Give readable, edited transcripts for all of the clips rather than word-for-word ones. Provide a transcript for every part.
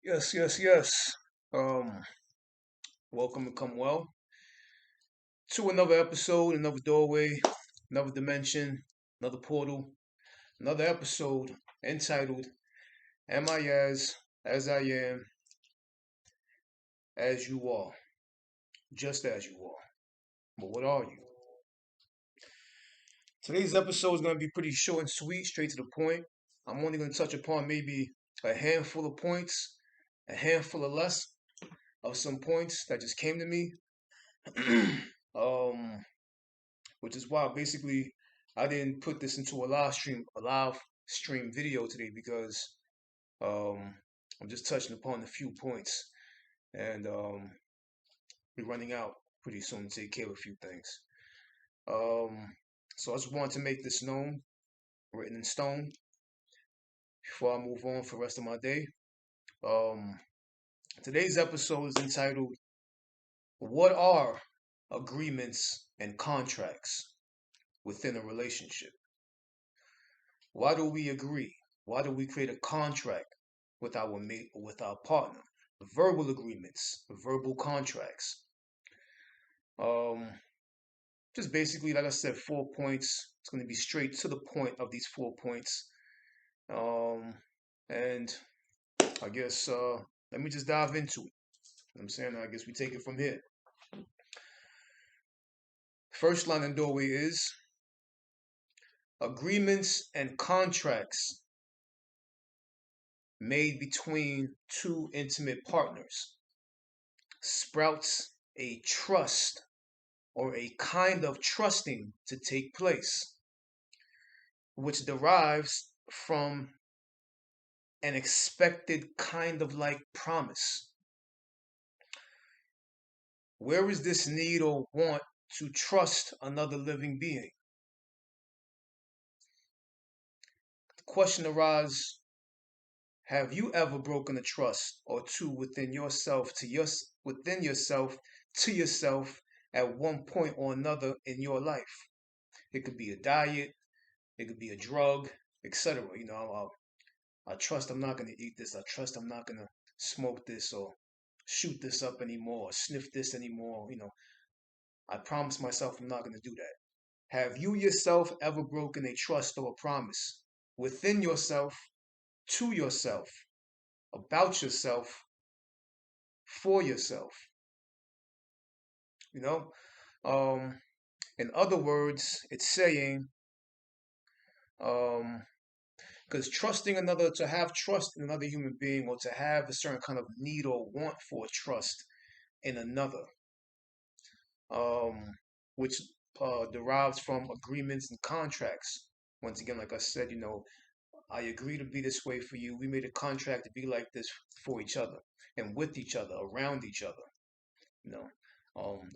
Yes, yes, yes. Um, Welcome and come well to another episode, another doorway, another dimension, another portal, another episode entitled "Am I as I am, as you are, just as you are? But what are you?" Today's episode is going to be pretty short and sweet, straight to the point. I'm only going to touch upon maybe a handful of points, a handful of less of some points that just came to me. um, which is why basically I didn't put this into a live stream video today because um, I'm just touching upon a few points and we're running out pretty soon to take care of a few things. Um, so I just want to make this known, written in stone, before I move on for the rest of my day. Um, Today's episode is entitled "What Are Agreements and Contracts Within a Relationship?" Why do we agree? Why do we create a contract with our mate or with our partner? Verbal agreements, verbal contracts. Um, just basically, like I said, 4 points. It's going to be straight to the point of these 4 points. Um, and I guess let me just dive into it. You know what I'm saying, I guess we take it from here. First line in doorway is agreements and contracts made between two intimate partners sprouts a trust or a kind of trusting to take place, which derives from an expected kind of like promise. Where is this need or want to trust another living being? The question arises, have you ever broken a trust or two within yourself within yourself to yourself at one point or another in your life? It could be a diet, it could be a drug, etc. I trust I'm not going to eat this. I trust I'm not going to smoke this or shoot this up anymore or sniff this anymore. I promise myself I'm not going to do that. Have you yourself ever broken a trust or a promise within yourself, to yourself, about yourself, for yourself? You know, um, in other words, it's saying, um, because trusting another, to have trust in another human being, or to have a certain kind of need or want for trust in another, um, which derives from agreements and contracts. Once again, like I said, I agree to be this way for you. We made a contract to be like this for each other and with each other, around each other, you know,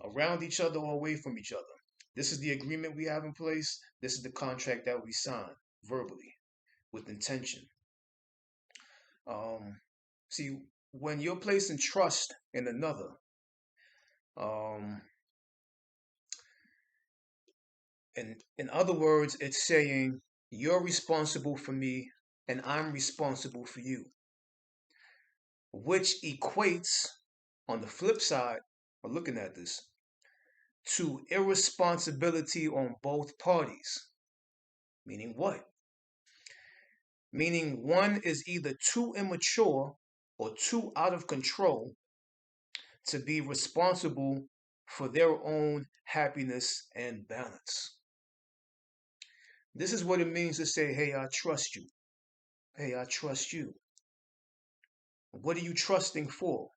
around each other or away from each other. This is the agreement we have in place. This is the contract that we sign verbally with intention. Um, See, when you're placing trust in another, um, in other words, it's saying you're responsible for me and I'm responsible for you, which equates on the flip side of looking at this to irresponsibility on both parties. Meaning what? Meaning one is either too immature or too out of control to be responsible for their own happiness and balance. This is what it means to say, hey, I trust you. Hey, I trust you. What are you trusting for?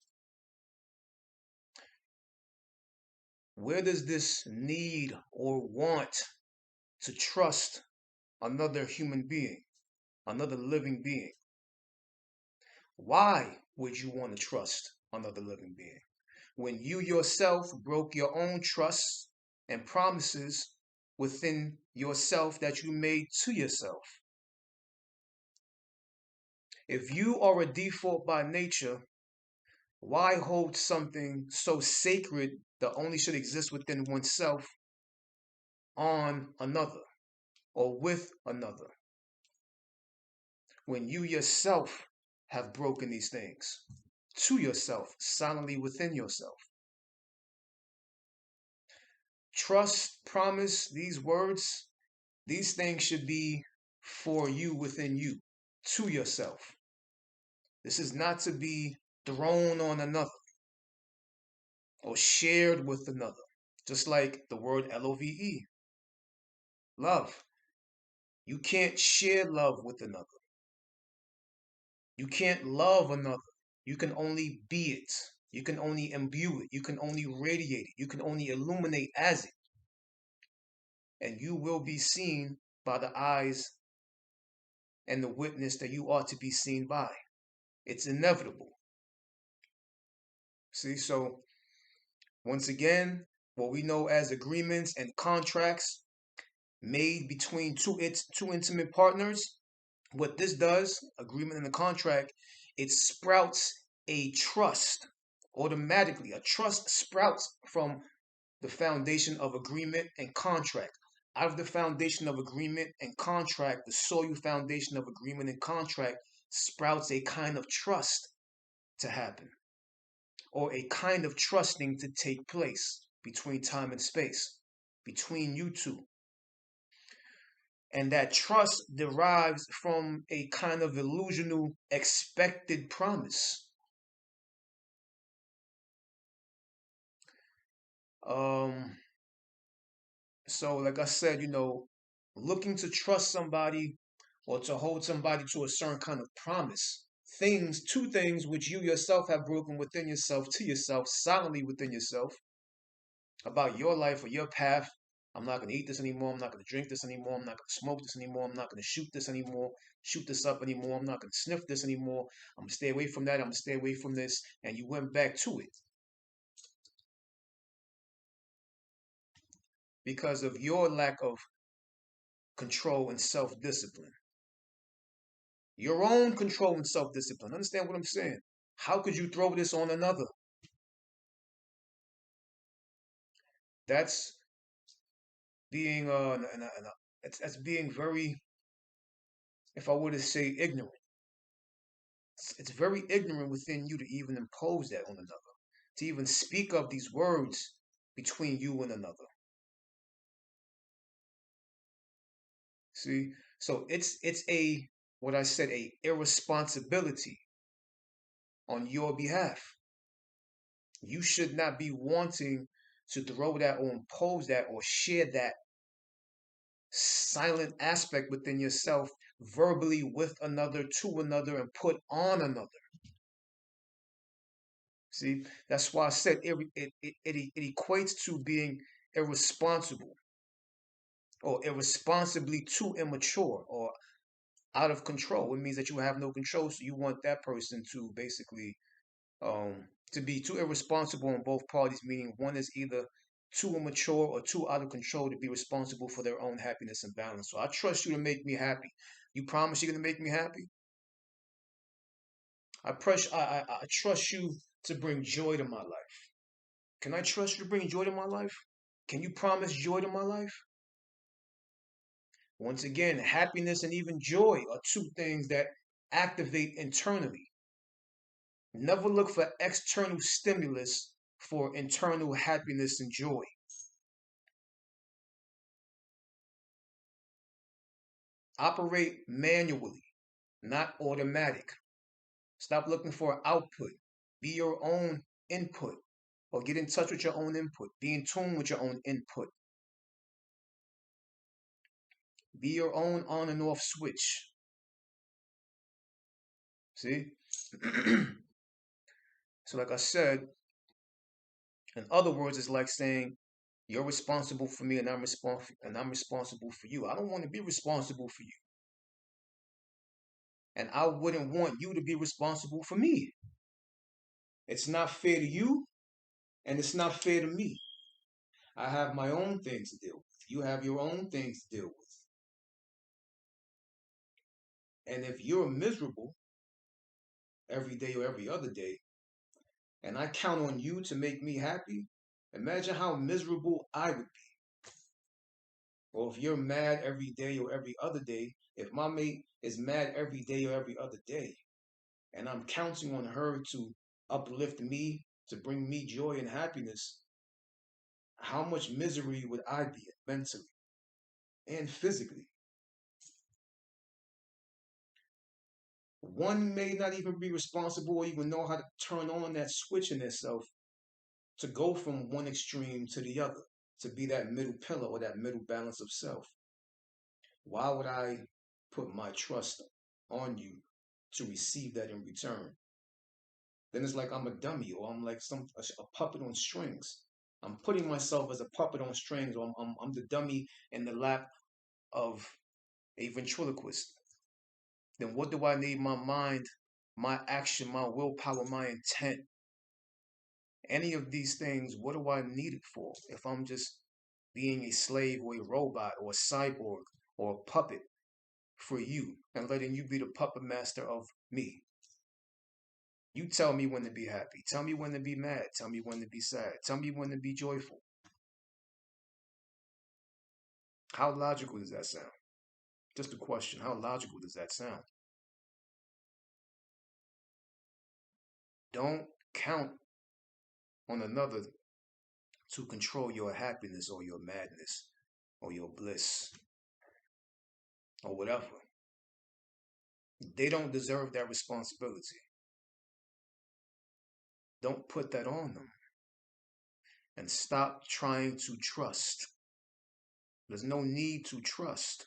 Where does this need or want to trust another human being, another living being? Why would you want to trust another living being when you yourself broke your own trusts and promises within yourself that you made to yourself? If you are a default by nature, why hold something so sacred that only should exist within oneself on another or with another when you yourself have broken these things? to yourself, silently within yourself. Trust, promise, these words, these things should be for you within you, to yourself. This is not to be thrown on another or shared with another. Just like the word LOVE, love. You can't share love with another. You can't love another. You can only be it. You can only imbue it. You can only radiate it. You can only illuminate as it. And you will be seen by the eyes and the witness that you ought to be seen by. It's inevitable. See, so once again, what we know as agreements and contracts made between two intimate partners, what this does, agreement and a contract, it sprouts a trust automatically. A trust sprouts from the foundation of agreement and contract. Out of the foundation of agreement and contract, the soil foundation of agreement and contract sprouts a kind of trust to happen, or a kind of trusting to take place between time and space, between you two. And that trust derives from a kind of illusional expected promise. Um, so like I said, looking to trust somebody or to hold somebody to a certain kind of promise. Two things which you yourself have broken within yourself, to yourself, silently within yourself, about your life or your path. I'm not going to eat this anymore. I'm not going to drink this anymore. I'm not going to smoke this anymore. I'm not going to shoot this anymore, shoot this up anymore. I'm not going to sniff this anymore. I'm going to stay away from that. I'm going to stay away from this. And you went back to it because of your lack of control and self discipline. Your own control and self discipline. Understand what I'm saying? How could you throw this on another? That's being that's being very, if I were to say, ignorant. It's very ignorant within you to even impose that on another, to even speak of these words between you and another. See, so it's a, what I said, a irresponsibility on your behalf. You should not be wanting to throw that or impose that or share that silent aspect within yourself verbally with another, to another, and put on another. See, that's why I said it equates to being irresponsible or irresponsibly too immature or out of control. It means that you have no control, so you want that person to basically to be too irresponsible on both parties, meaning one is either too immature or too out of control to be responsible for their own happiness and balance. So I trust you to make me happy. You promise you're gonna make me happy? I trust you to bring joy to my life. Can I trust you to bring joy to my life? Can you promise joy to my life? Once again, happiness and even joy are two things that activate internally. Never look for external stimulus for internal happiness and joy. Operate manually, not automatic. Stop looking for output. Be your own input, or get in touch with your own input. Be in tune with your own input. Be your own on and off switch. See? So, like I said, in other words, it's like saying you're responsible for me and I'm responsible for you. I don't want to be responsible for you. And I wouldn't want you to be responsible for me. It's not fair to you and it's not fair to me. I have my own things to deal with. You have your own things to deal with. And if you're miserable every day or every other day, and I count on you to make me happy, imagine how miserable I would be. Or if you're mad every day or every other day, if my mate is mad every day or every other day, and I'm counting on her to uplift me, to bring me joy and happiness, how much misery would I be in mentally and physically? One may not even be responsible or even know how to turn on that switch in itself to go from one extreme to the other, to be that middle pillar or that middle balance of self. Why would I put my trust on you to receive that in return? Then it's like I'm a dummy or I'm like a puppet on strings. I'm putting myself as a puppet on strings, or I'm the dummy in the lap of a ventriloquist. Then what do I need my mind, my action, my willpower, my intent, any of these things, what do I need it for if I'm just being a slave or a robot or a cyborg or a puppet for you and letting you be the puppet master of me? You tell me when to be happy. Tell me when to be mad. Tell me when to be sad. Tell me when to be joyful. How logical does that sound? Just a question. How logical does that sound? Don't count on another to control your happiness or your madness or your bliss or whatever. They don't deserve that responsibility. Don't put that on them. And stop trying to trust. There's no need to trust.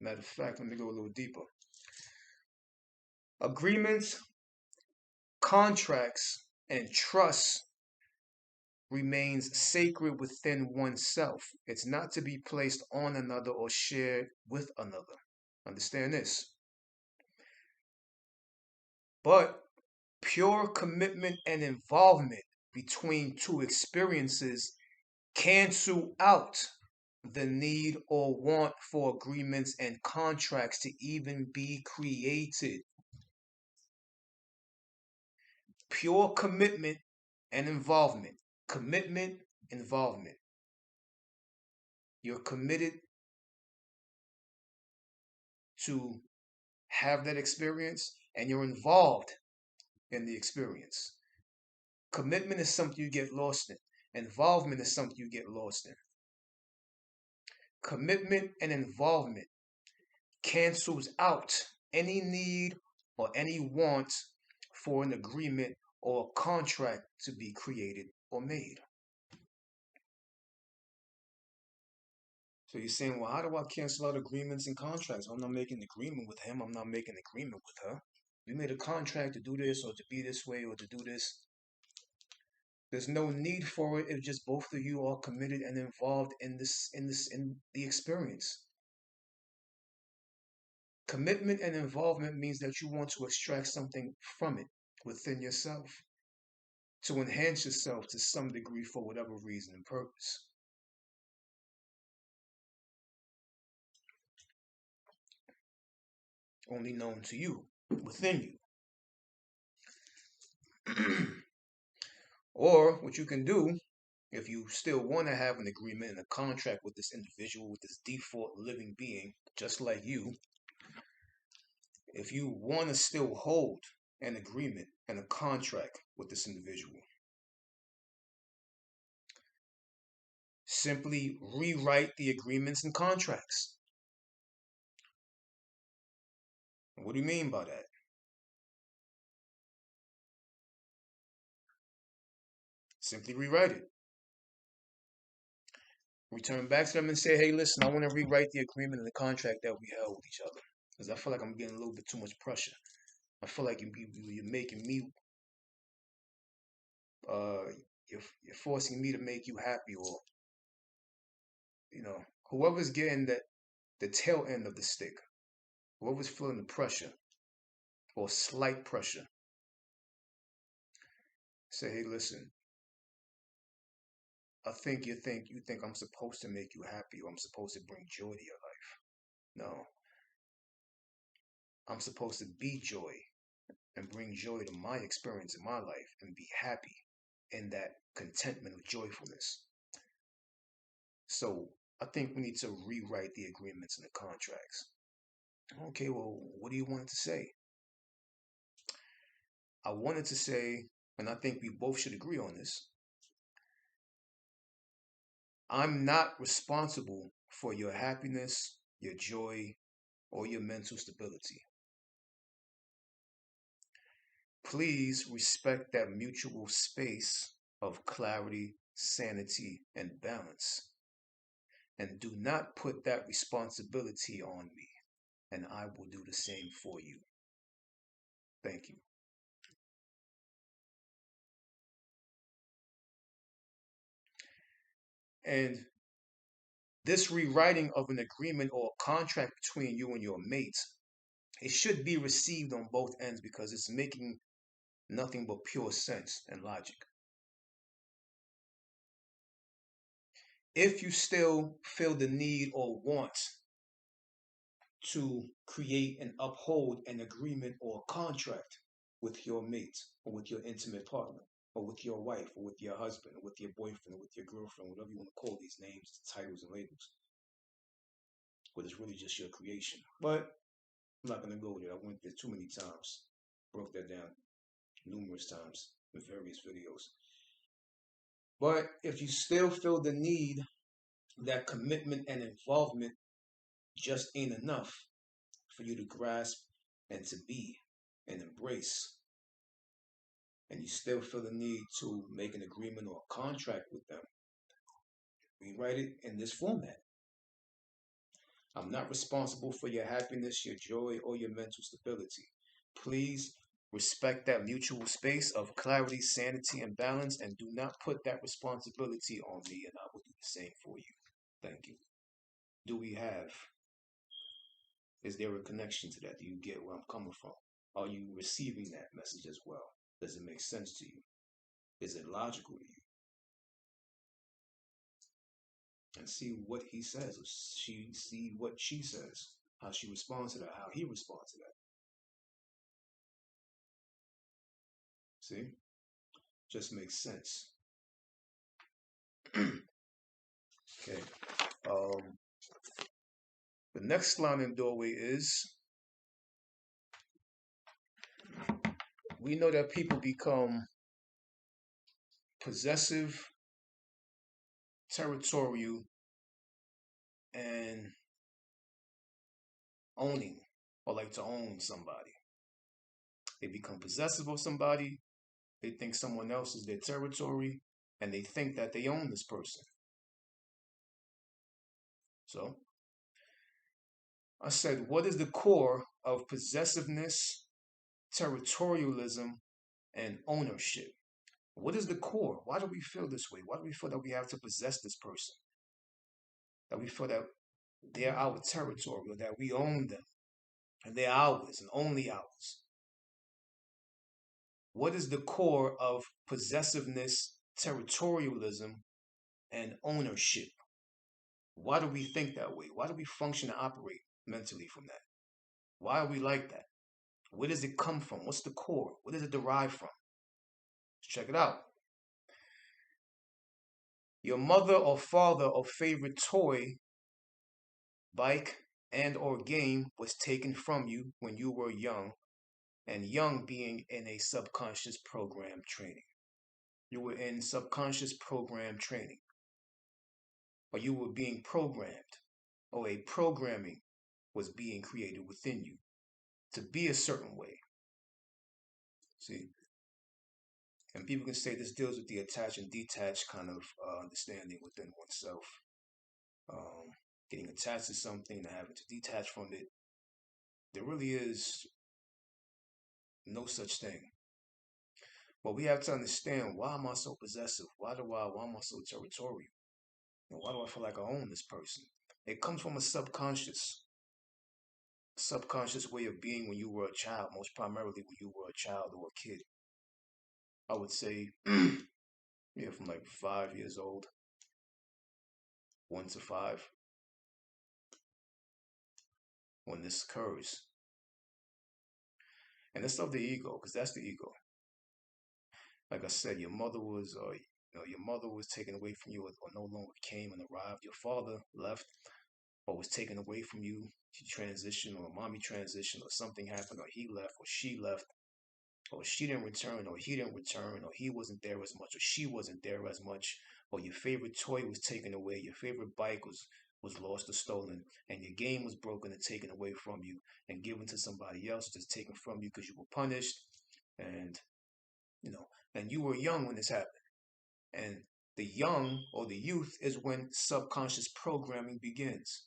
Matter of fact, let me go a little deeper. Agreements, contracts, and trust remains sacred within oneself. It's not to be placed on another or shared with another. Understand this. But pure commitment and involvement between two experiences cancel out the need or want for agreements and contracts to even be created. Pure commitment and involvement. Commitment, involvement. You're committed to have that experience and you're involved in the experience. Commitment is something you get lost in. Involvement is something you get lost in. Commitment and involvement cancels out any need or any want for an agreement or a contract to be created or made. So you're saying, well, how do I cancel out agreements and contracts? I'm not making an agreement with him. I'm not making an agreement with her. We made a contract to do this or to be this way or to do this. There's no need for it if just both of you are committed and involved in the experience. Commitment and involvement means that you want to extract something from it within yourself to enhance yourself to some degree for whatever reason and purpose. Only known to you, within you. Or what you can do, if you still want to have an agreement and a contract with this individual, with this default living being, just like you, if you want to still hold an agreement and a contract with this individual, simply rewrite the agreements and contracts. What do you mean by that? Simply rewrite it. Return back to them and say, hey, listen, I want to rewrite the agreement and the contract that we held with each other. Because I feel like I'm getting a little bit too much pressure. I feel like you're making me, uh, you're forcing me to make you happy, or, whoever's getting the tail end of the stick, whoever's feeling the pressure or slight pressure, say, hey, listen, you think I'm supposed to make you happy, or I'm supposed to bring joy to your life. No, I'm supposed to be joy and bring joy to my experience in my life and be happy in that contentment of joyfulness. So I think we need to rewrite the agreements and the contracts. Okay, well, what do you want it to say? I wanted to say, and I think we both should agree on this, I'm not responsible for your happiness, your joy, or your mental stability. Please respect that mutual space of clarity, sanity, and balance. And do not put that responsibility on me, and I will do the same for you. Thank you. And this rewriting of an agreement or a contract between you and your mate, it should be received on both ends because it's making nothing but pure sense and logic. If you still feel the need or want to create and uphold an agreement or a contract with your mate or with your intimate partner or with your wife or with your husband or with your boyfriend or with your girlfriend, whatever you want to call these names, titles, and labels, but it's really just your creation. But I'm not going to go there. I went there too many times, broke that down numerous times in various videos. But if you still feel the need, that commitment and involvement just ain't enough for you to grasp and to be and embrace, and you still feel the need to make an agreement or a contract with them, rewrite it in this format. I'm not responsible for your happiness, your joy, or your mental stability. Please respect that mutual space of clarity, sanity, and balance, and do not put that responsibility on me, and I will do the same for you. Thank you. Do we have? Is there a connection to that? Do you get where I'm coming from? Are you receiving that message as well? Does it make sense to you? Is it logical to you? And see what he says, or see what she says, how she responds to that, how he responds to that. See? Just makes sense. Okay. The next line in doorway is we know that people become possessive, territorial, and owning, or like to own somebody. They become possessive of somebody, they think someone else is their territory, and they think that they own this person. So, I said, what is the core of possessiveness, territorialism, and ownership? What is the core? Why do we feel this way? Why do we feel that we have to possess this person? That we feel that they're our territory or that we own them and they're ours and only ours? What is the core of possessiveness, territorialism, and ownership? Why do we think that way? Why do we function and operate mentally from that? Why are we like that? Where does it come from? What's the core? Where does it derive from? Let's check it out. Your mother or father or favorite toy, bike, and or game was taken from you when you were young, and young being in a subconscious program training. You were in subconscious program training, or you were being programmed, or a programming was being created within you to be a certain way. See? And people can say this deals with the attached and detached kind of understanding within oneself. Getting attached to something and having to detach from it. There really is no such thing. But we have to understand, why am I so possessive? Why am I so territorial? And why do I feel like I own this person? It comes from a subconscious way of being when you were a child, most primarily when you were a child or a kid. I would say, yeah, from like 5 years old, 1 to 5, when this occurs. And it's of the ego, because that's the ego. Like I said, your mother was taken away from you, or no longer came and arrived. Your father left, or was taken away from you. She transitioned, or mommy transitioned, or something happened, or he left, or she left. or she didn't return, or he didn't return, or he wasn't there as much, or she wasn't there as much, or your favorite toy was taken away, your favorite bike was lost or stolen, and your game was broken and taken away from you and given to somebody else, just taken from you because you were punished, and you know, and you were young when this happened. And the young or the youth is when subconscious programming begins.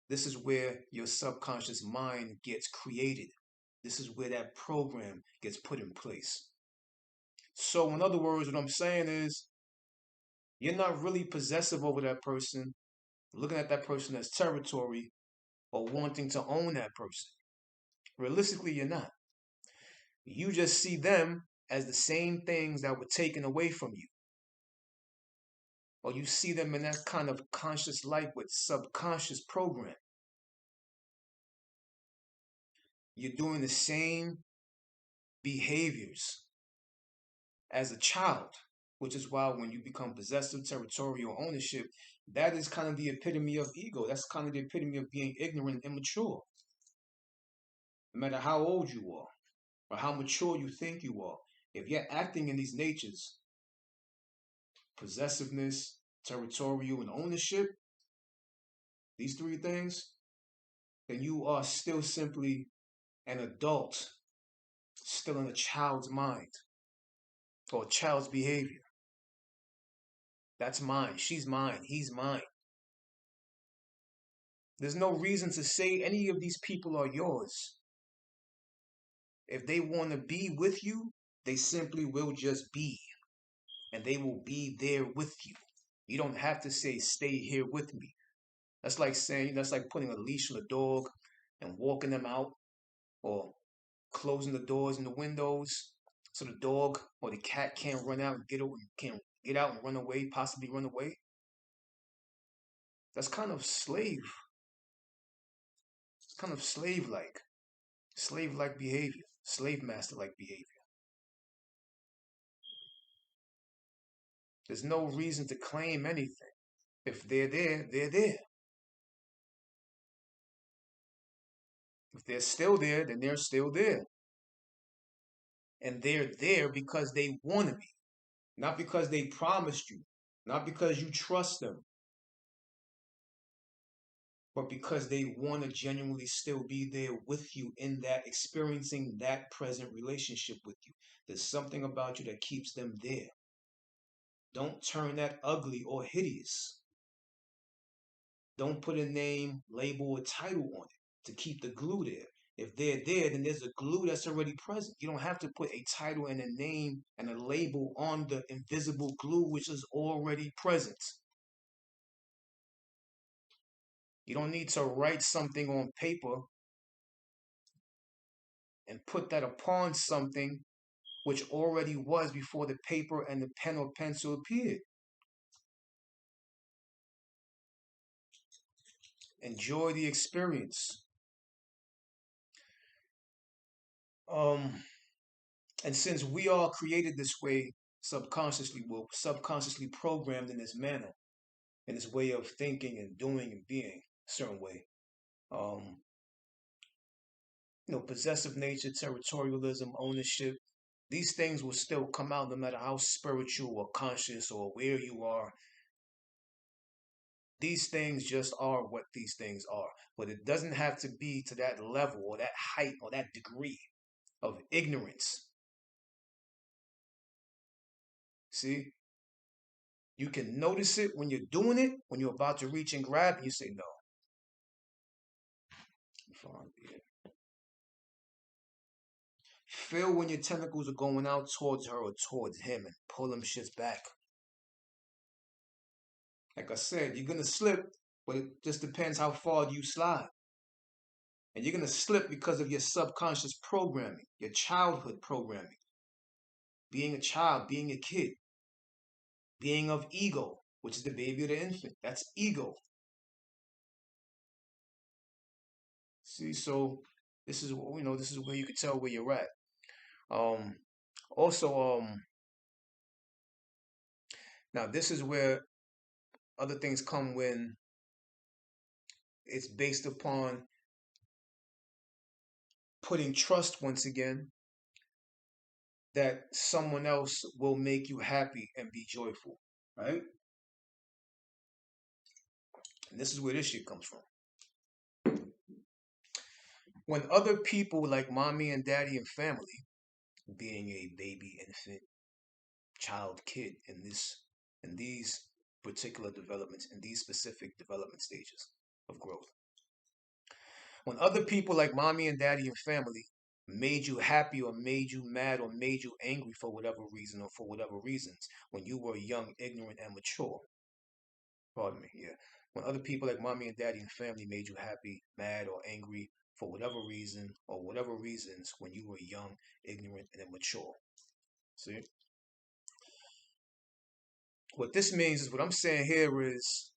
This is where your subconscious mind gets created. This is where that program gets put in place. So, in other words, what I'm saying is you're not really possessive over that person, looking at that person as territory or wanting to own that person. Realistically, you're not. You just see them as the same things that were taken away from you. Or you see them in that kind of conscious light with subconscious program. You're doing the same behaviors as a child, which is why when you become possessive, territorial ownership, that is kind of the epitome of ego. That's kind of the epitome of being ignorant and immature. No matter how old you are or how mature you think you are, if you're acting in these natures, possessiveness, territorial, and ownership, these three things, then you are still simply an adult, still in a child's mind or a child's behavior. That's mine. She's mine. He's mine. There's no reason to say any of these people are yours. If they want to be with you, they simply will just be, and they will be there with you. You don't have to say, stay here with me. That's like saying, that's like putting a leash on a dog and walking them out, or closing the doors and the windows so the dog or the cat can't run out and can't get out and run away, possibly run away. That's kind of slave like behavior, slave master like behavior. There's no reason to claim anything. If they're there, they're there. If they're still there, then they're still there. And they're there because they want to be, not because they promised you, not because you trust them, but because they want to genuinely still be there with you in that experiencing that present relationship with you. There's something about you that keeps them there. Don't turn that ugly or hideous. Don't put a name, label, or title on it to keep the glue there. If they're there, then there's a glue that's already present. You don't have to put a title and a name and a label on the invisible glue, which is already present. You don't need to write something on paper and put that upon something which already was before the paper and the pen or pencil appeared. Enjoy the experience. Um, and since we are created this way subconsciously, we're subconsciously programmed in this manner, in this way of thinking and doing and being a certain way. Um, possessive nature, territorialism, ownership, these things will still come out no matter how spiritual or conscious or where you are. These things just are what these things are. But it doesn't have to be to that level or that height or that degree of ignorance. See? You can notice it when you're doing it, when you're about to reach and grab, and you say, no. Feel when your tentacles are going out towards her or towards him and pull them shits back. Like I said, you're going to slip, but it just depends how far you slide. And you're going to slip because of your subconscious programming, your childhood programming. Being a child, being a kid, being of ego, which is the baby of the infant. That's ego. See, so this is this is where you can tell where you're at. Um, also, now this is where other things come when it's based upon putting trust once again that someone else will make you happy and be joyful, right? And this is where this shit comes from. When other people like mommy and daddy and family, being a baby, infant, child, kid in these particular developments, in these specific development stages of growth. When other people like mommy and daddy and family made you happy or made you mad or made you angry for whatever reason or for whatever reasons when you were young, ignorant, and mature. Pardon me, yeah. When other people like mommy and daddy and family made you happy, mad, or angry for whatever reason or whatever reasons when you were young, ignorant, and immature. See? What this means is what I'm saying here is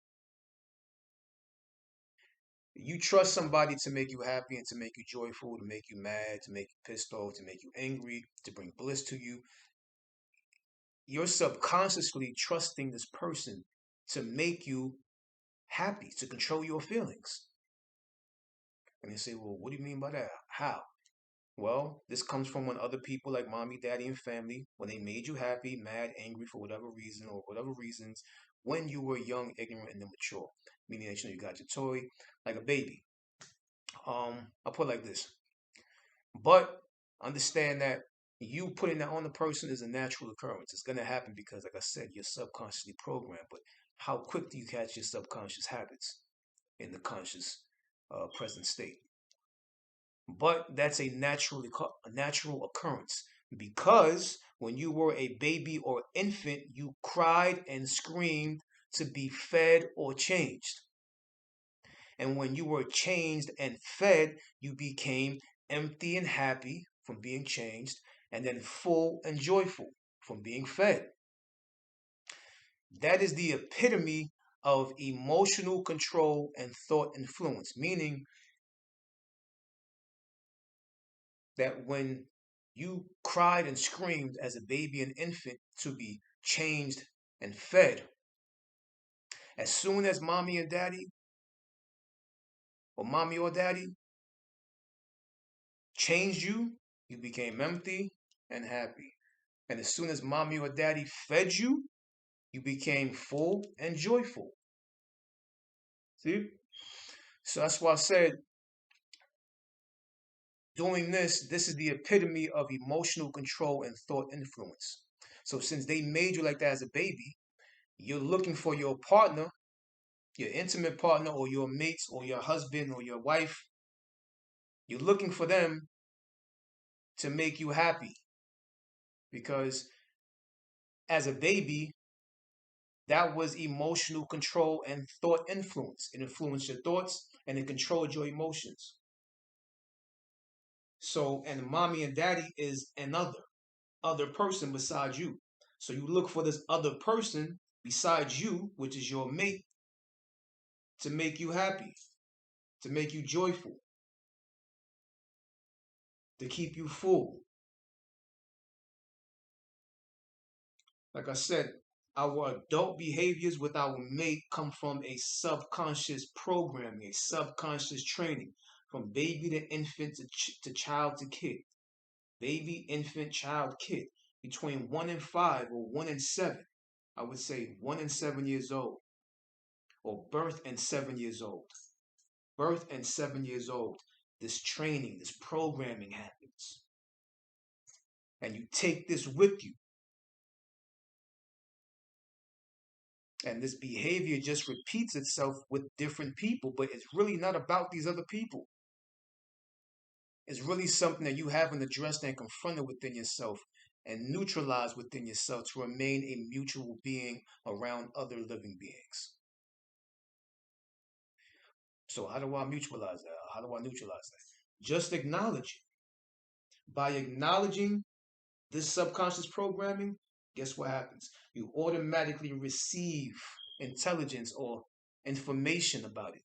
you trust somebody to make you happy and to make you joyful, to make you mad, to make you pissed off, to make you angry, to bring bliss to you. You're subconsciously trusting this person to make you happy, to control your feelings. And they say, well, what do you mean by that? How? Well, this comes from when other people like mommy, daddy, and family, when they made you happy, mad, angry for whatever reason or whatever reasons, when you were young, ignorant, and immature. Meaning that you got your toy like a baby. I'll put it like this. But understand that you putting that on the person is a natural occurrence. It's gonna happen because, like I said, you're subconsciously programmed. But how quick do you catch your subconscious habits in the conscious present state? But that's a natural occurrence because when you were a baby or infant, you cried and screamed to be fed or changed. And when you were changed and fed, you became empty and happy from being changed, and then full and joyful from being fed. That is the epitome of emotional control and thought influence, meaning that when you cried and screamed as a baby and infant to be changed and fed, as soon as mommy and daddy, or mommy or daddy, changed you, you became empty and happy. And as soon as mommy or daddy fed you, you became full and joyful. See? So that's why I said doing this is the epitome of emotional control and thought influence. So since they made you like that as a baby, you're looking for your partner, your intimate partner, or your mates, or your husband, or your wife. You're looking for them to make you happy because as a baby, that was emotional control and thought influence. It influenced your thoughts and it controlled your emotions. So, and mommy and daddy is another other person besides you. So you look for this other person besides you, which is your mate, to make you happy, to make you joyful, to keep you full. Like I said, our adult behaviors with our mate come from a subconscious programming, a subconscious training from baby to infant to child to kid. Baby, infant, child, kid. Between 1 and 5 or 1 and 7. I would say 1 and 7 years old. Or birth and 7 years old. Birth and 7 years old. This training, this programming happens. And you take this with you. And this behavior just repeats itself with different people, but it's really not about these other people. It's really something that you haven't addressed and confronted within yourself and neutralized within yourself to remain a mutual being around other living beings. So how do I neutralize that? How do I neutralize that? Just acknowledge it. By acknowledging this subconscious programming, guess what happens? You automatically receive intelligence or information about it.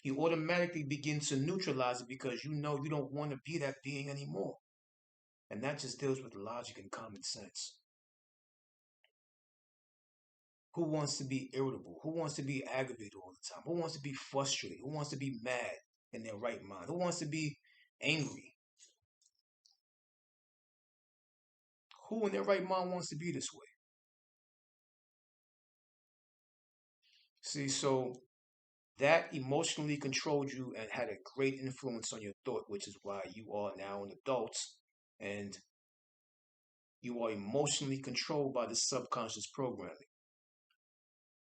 You automatically begin to neutralize it because you know you don't want to be that being anymore. And that just deals with logic and common sense. Who wants to be irritable? Who wants to be aggravated all the time? Who wants to be frustrated? Who wants to be mad in their right mind? Who wants to be angry? Who in their right mind wants to be this way? See, so that emotionally controlled you and had a great influence on your thought, which is why you are now an adult and you are emotionally controlled by the subconscious programming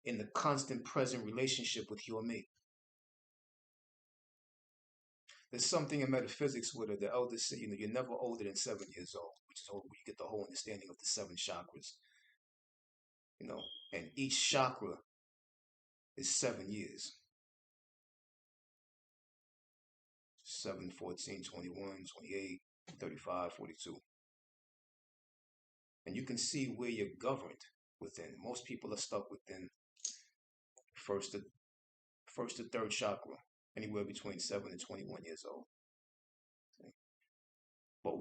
in the constant present relationship with your mate. There's something in metaphysics where the elders say, you're never older than 7 years old, which is where you get the whole understanding of the seven chakras, and each chakra is 7 years. 7, 14, 21, 28, 35, 42. And you can see where you're governed within. Most people are stuck within first to third chakra, anywhere between 7 and 21 years old. But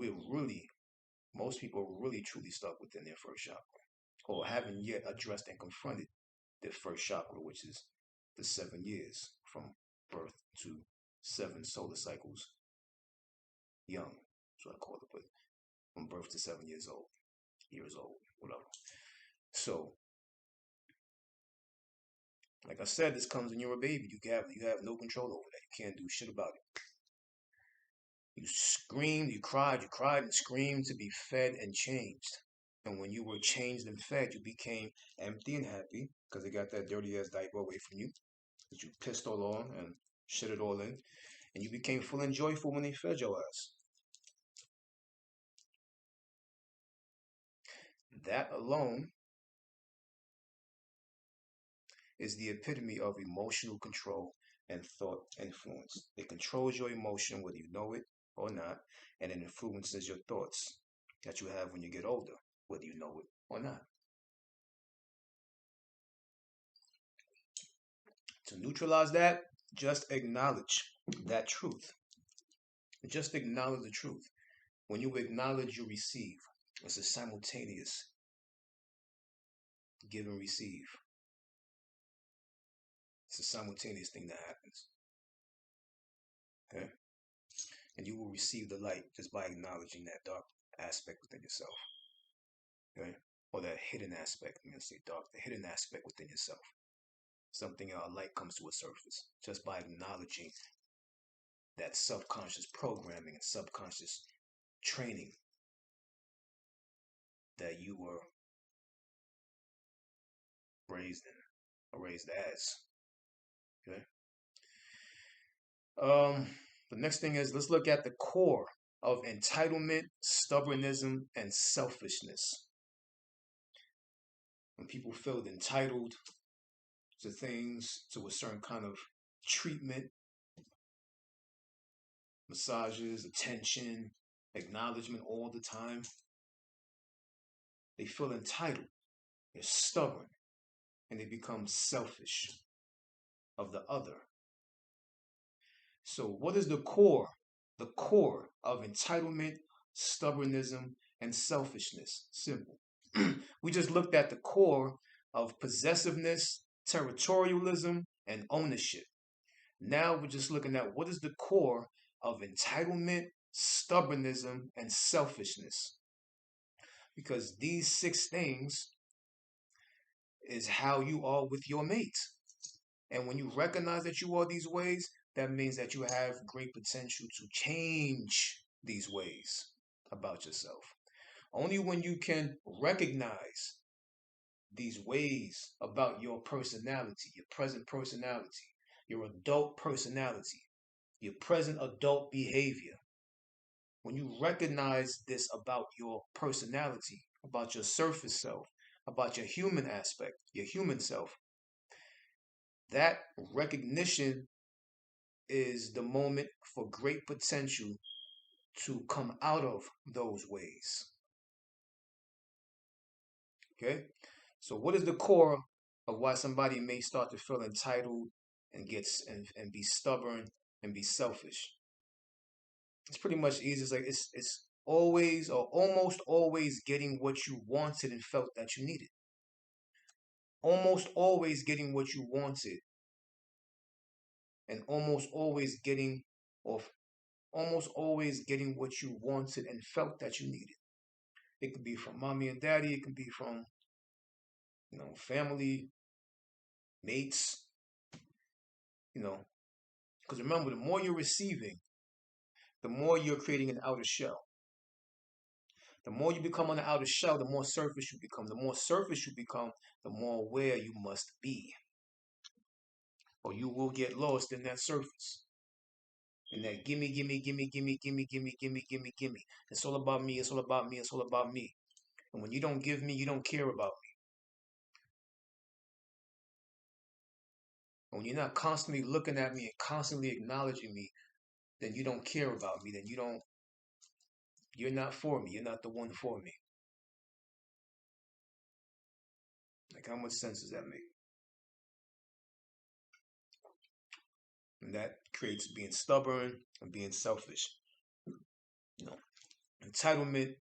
most people are really truly stuck within their first chakra, or haven't yet addressed and confronted their first chakra, which is the 7 years from birth to 7 solar cycles young. That's what I call it, but from birth to 7 years old, whatever. So, like I said, this comes when you're a baby. You have no control over that. You can't do shit about it. You screamed, you cried and screamed to be fed and changed. And when you were changed and fed, you became empty and happy because they got that dirty ass diaper away from you that you pissed all on and shit it all in. And you became full and joyful when they fed your ass. That alone is the epitome of emotional control and thought influence. It controls your emotion whether you know it or not, and it influences your thoughts that you have when you get older, whether you know it or not. To neutralize that, just acknowledge that truth. Just acknowledge the truth. When you acknowledge, you receive. It's a simultaneous give and receive. It's a simultaneous thing that happens. Okay? And you will receive the light just by acknowledging that dark aspect within yourself. Okay? Or that hidden aspect. I'm going to say dark, the hidden aspect within yourself. Something, a light comes to a surface just by acknowledging that subconscious programming and subconscious training that you were raised in or raised as. Okay. The next thing is, let's look at the core of entitlement, stubbornism, and selfishness. When people feel entitled to things, to a certain kind of treatment, massages, attention, acknowledgement all the time, they feel entitled, they're stubborn, and they become selfish of the other. So what is the core? The core of entitlement, stubbornism, and selfishness. Simple. We just looked at the core of possessiveness, territorialism, and ownership. Now we're just looking at what is the core of entitlement, stubbornism, and selfishness. Because these 6 things is how you are with your mate. And when you recognize that you are these ways, that means that you have great potential to change these ways about yourself. Only when you can recognize these ways about your personality, your present personality, your adult personality, your present adult behavior. When you recognize this about your personality, about your surface self, about your human aspect, your human self, that recognition is the moment for great potential to come out of those ways. Okay? So what is the core of why somebody may start to feel entitled and and be stubborn and be selfish? It's pretty much easy. It's like it's always or almost always getting what you wanted and felt that you needed. Almost always getting what you wanted and almost always getting what you wanted and felt that you needed. It could be from mommy and daddy. It could be from, family, mates, you know. Because remember, the more you're receiving, the more you're creating an outer shell. The more you become on the outer shell, the more surface you become. The more surface you become, the more aware you must be. Or you will get lost in that surface. In that gimme, gimme, gimme, gimme, gimme, gimme, gimme, gimme, gimme. It's all about me, it's all about me, it's all about me. And when you don't give me, you don't care about me. And when you're not constantly looking at me and constantly acknowledging me, then you don't care about me. Then you're not for me. You're not the one for me. Like, how much sense does that make? And that creates being stubborn and being selfish. Entitlement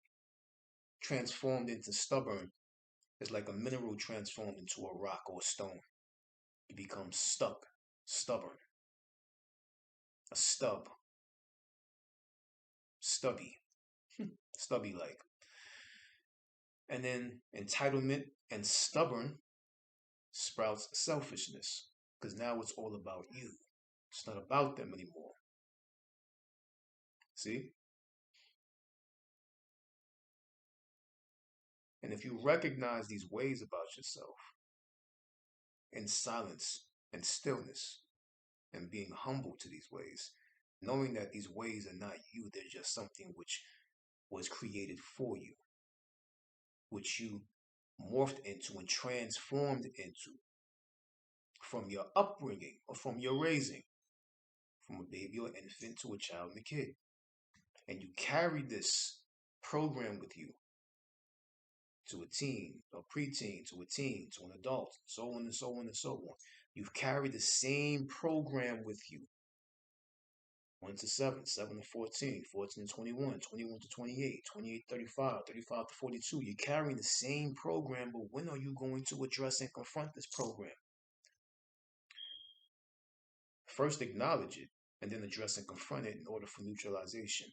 transformed into stubborn is like a mineral transformed into a rock or a stone. You become stuck, stubborn, a stubby, stubby like. And then entitlement and stubborn sprouts selfishness because now it's all about you. It's not about them anymore. See? And if you recognize these ways about yourself in silence and stillness and being humble to these ways, knowing that these ways are not you, they're just something which was created for you, which you morphed into and transformed into from your upbringing or from your raising, from a baby or infant to a child and a kid. And you carry this program with you to a teen, a preteen, to a teen, to an adult, so on and so on and so on. You've carried the same program with you. 1 to 7, 7 to 14, 14 to 21, 21 to 28, 28 to 35, 35 to 42. You're carrying the same program, but when are you going to address and confront this program? First acknowledge it, and then address and confront it in order for neutralization.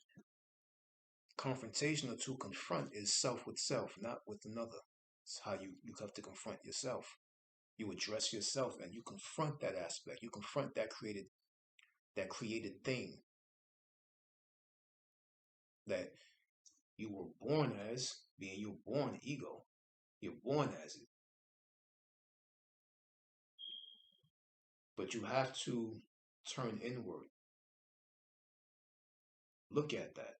Confrontation or to confront is self with self, not with another. It's how you have to confront yourself. You address yourself and you confront that aspect. You confront that created thing that you were born as, being you're born ego. You're born as it. But you have to turn inward. Look at that.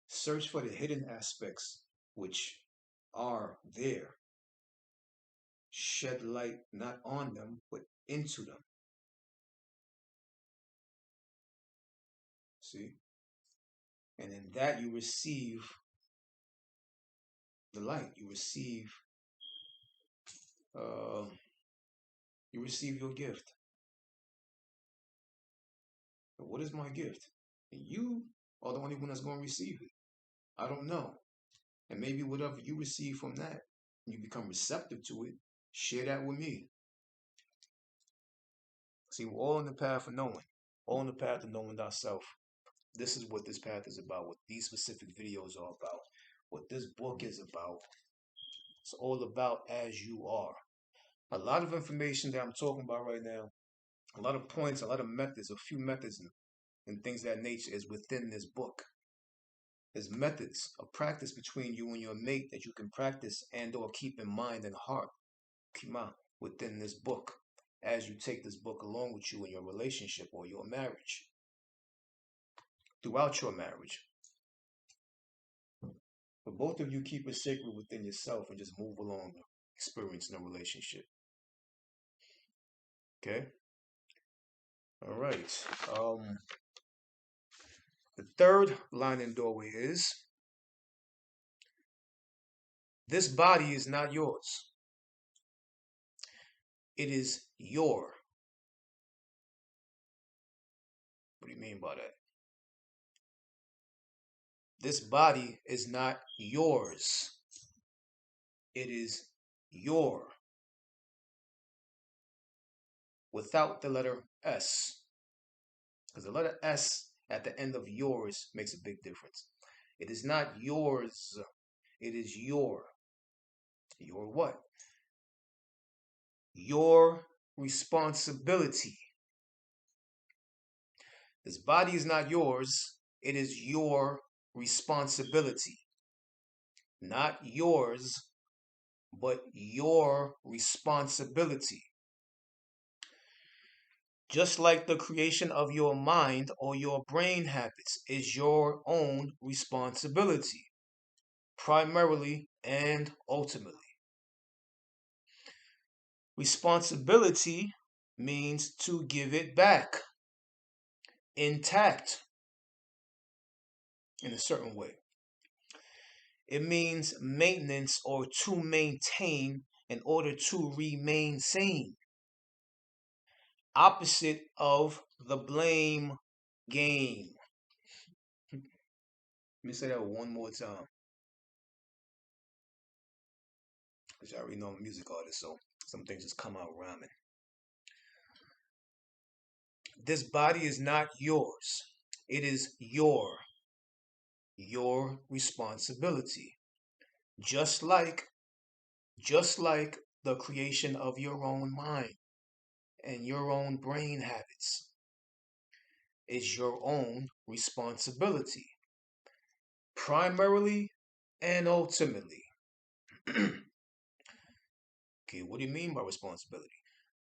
Search for the hidden aspects which are there. Shed light not on them, but into them. See? And in that you receive the light. Uh, you receive your gift. But what is my gift? And you are the only one that's going to receive it. I don't know. And maybe whatever you receive from that, you become receptive to it, share that with me. See, we're all on the path of knowing. All on the path of knowing thyself. This is what this path is about, what these specific videos are about, what this book is about. It's all about as you are. A lot of information that I'm talking about right now, a lot of points, a lot of methods, a few methods and things of that nature is within this book. There's methods of practice between you and your mate that you can practice and or keep in mind and heart. Keep out within this book as you take this book along with you in your relationship or your marriage. Throughout your marriage. But both of you keep it sacred within yourself and just move along experiencing a relationship. Okay? All right. The third line in doorway is this body is not yours. It is your. What do you mean by that? This body is not yours. It is your. Without the letter S. Because the letter S at the end of yours makes a big difference. It is not yours. It is your what? Your responsibility. This body is not yours. It is your responsibility. Not yours, but your responsibility. Just like the creation of your mind or your brain habits is your own responsibility, primarily and ultimately. Responsibility means to give it back intact in a certain way. It means maintenance or to maintain in order to remain sane. Opposite of the blame game. Let me say that one more time. Because I already know I'm a music artist, so some things just come out rhyming. This body is not yours. It is your responsibility. Just like just like the creation of your own mind and your own brain habits is your own responsibility, primarily and ultimately. Okay, what do you mean by responsibility?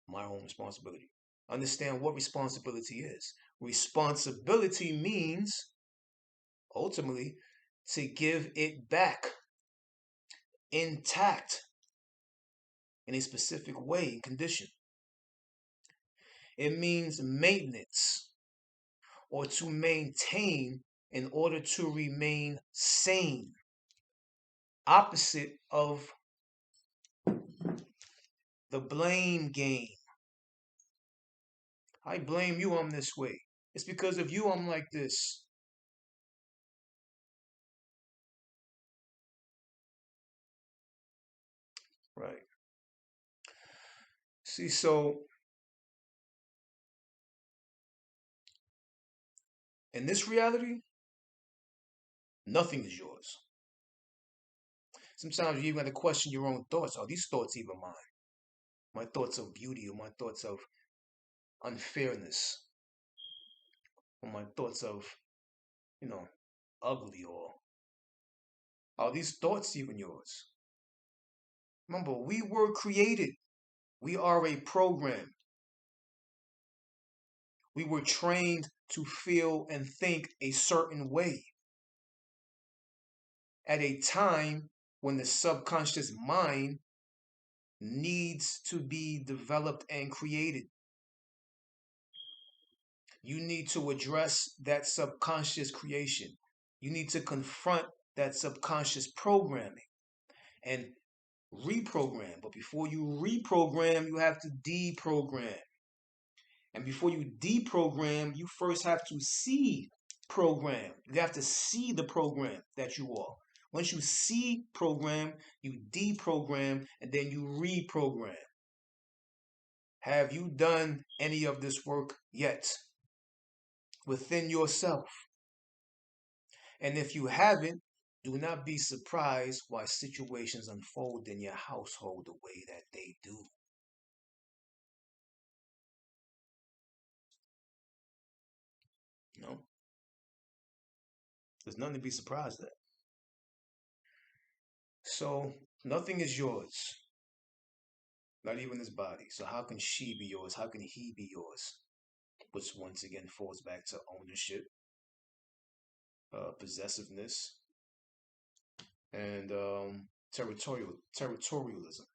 My own responsibility. Understand what responsibility is. Responsibility means ultimately to give it back intact in a specific way and condition. It means maintenance or to maintain in order to remain sane. Opposite of the blame game. I blame you, I'm this way. It's because of you I'm like this. Right. See, so in this reality, nothing is yours. Sometimes you even have to question your own thoughts. Are these thoughts even mine? My thoughts of beauty or my thoughts of unfairness or my thoughts of, you know, ugly or are these thoughts even yours? Remember, we were created. We are a program. We were trained to feel and think a certain way at a time when the subconscious mind needs to be developed and created. You need to address that subconscious creation. You need to confront that subconscious programming and reprogram. But before you reprogram, you have to deprogram. And before you deprogram, you first have to see program. You have to see the program that you are. Once you see program, you deprogram and then you reprogram. Have you done any of this work yet within yourself? And if you haven't, do not be surprised why situations unfold in your household the way that they do. You know, there's nothing to be surprised at. So nothing is yours, not even this body. So how can she be yours? How can he be yours? Which once again falls back to ownership, possessiveness, and territorialism.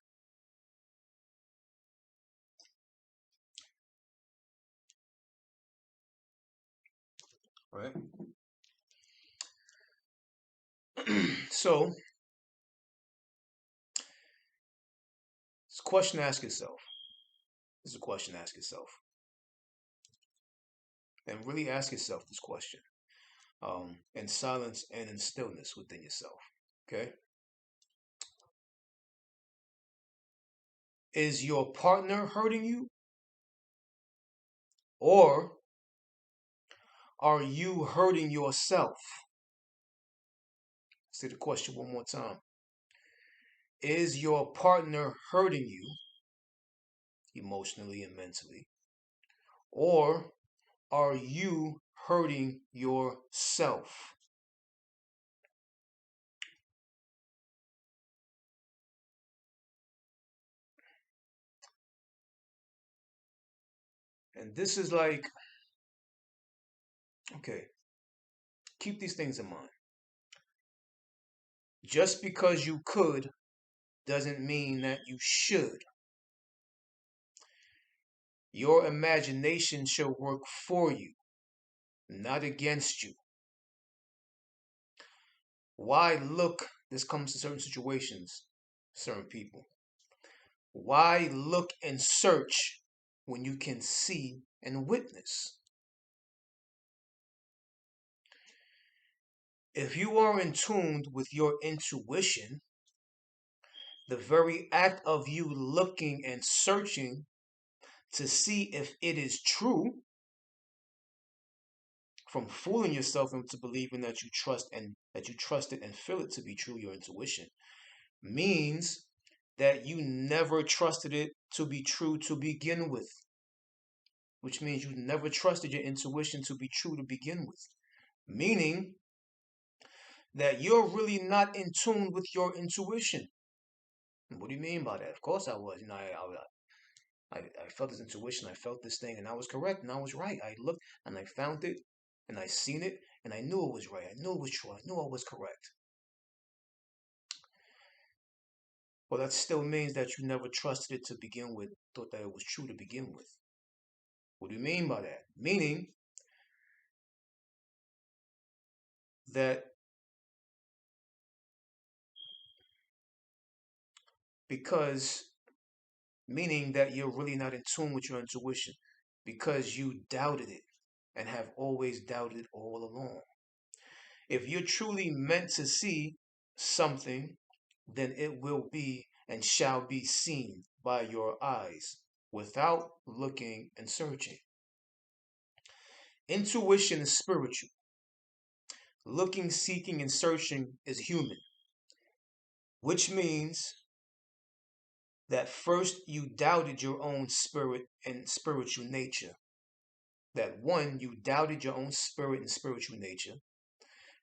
Right. So it's a question to ask yourself. This is a question to ask yourself, and really ask yourself this question, in silence and in stillness within yourself. Okay. Is your partner hurting you, or are you hurting yourself? Say the question one more time. Is your partner hurting you emotionally and mentally? Or are you hurting yourself? And this is like, okay, keep these things in mind. Just because you could doesn't mean that you should. Your imagination shall work for you, not against you. Why look? This comes to certain situations, certain people. Why look and search when you can see and witness? If you are in tune with your intuition, the very act of you looking and searching to see if it is true, from fooling yourself into believing that you trust and that you trust it and feel it to be true, your intuition, means that you never trusted it to be true to begin with, which means you never trusted your intuition to be true to begin with, meaning that you're really not in tune with your intuition. What do you mean by that? Of course I was. I felt this intuition. I felt this thing, and I was correct, and I was right. I looked, and I found it, and I seen it, and I knew it was right. I knew it was true. I knew I was correct. Well, that still means that you never trusted it to begin with, thought that it was true to begin with. What do you mean by that? Meaning that because, meaning that you're really not in tune with your intuition because you doubted it and have always doubted it all along. If you're truly meant to see something, then it will be and shall be seen by your eyes without looking and searching. Intuition is spiritual. Looking, seeking, and searching is human, which means that first you doubted your own spirit and spiritual nature. That one, you doubted your own spirit and spiritual nature.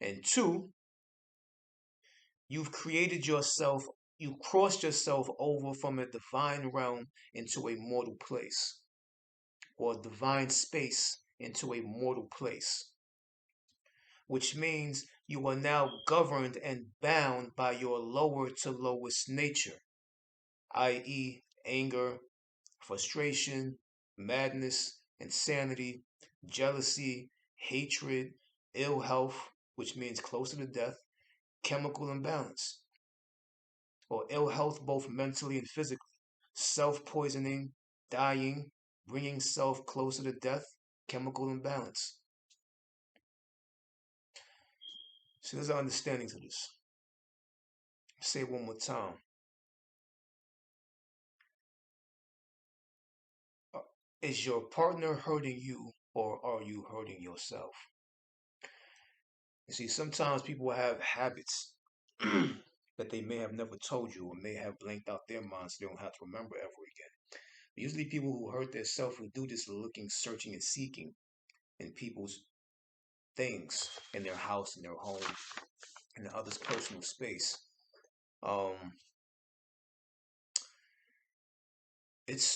And two, you've created yourself, you crossed yourself over from a divine realm into a mortal place, or divine space into a mortal place, which means you are now governed and bound by your lower to lowest nature, i.e., anger, frustration, madness, insanity, jealousy, hatred, ill health, which means closer to death, chemical imbalance, or ill health both mentally and physically, self poisoning, dying, bringing self closer to death, chemical imbalance. So there's an understanding to this. Say it one more time. Uh, Is your partner hurting you or are you hurting yourself? You see, sometimes people have habits that they may have never told you or may have blanked out their minds so they don't have to remember ever again. Usually people who hurt themselves will do this looking, searching, and seeking in people's things, in their house, in their home, in the other's personal space. Um, it's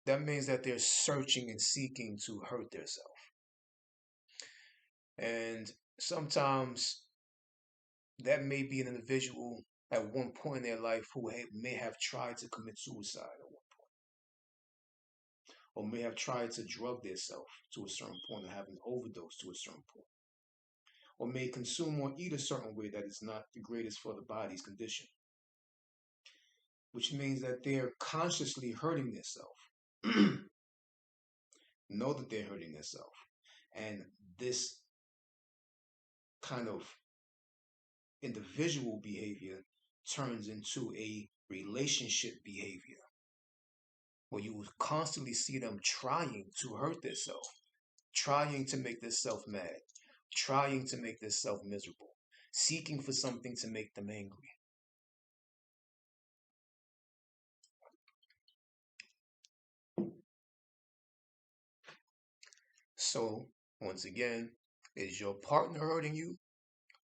that means that they're searching and seeking to hurt themselves. And sometimes that may be an individual at one point in their life who may have tried to commit suicide or may have tried to drug themselves to a certain point or have an overdose to a certain point, or may consume or eat a certain way that is not the greatest for the body's condition, which means that they're consciously hurting themselves, know that they're hurting themselves. And this kind of individual behavior turns into a relationship behavior where you will constantly see them trying to hurt themselves, trying to make themselves mad, trying to make themselves miserable, seeking for something to make them angry. So, once again, is your partner hurting you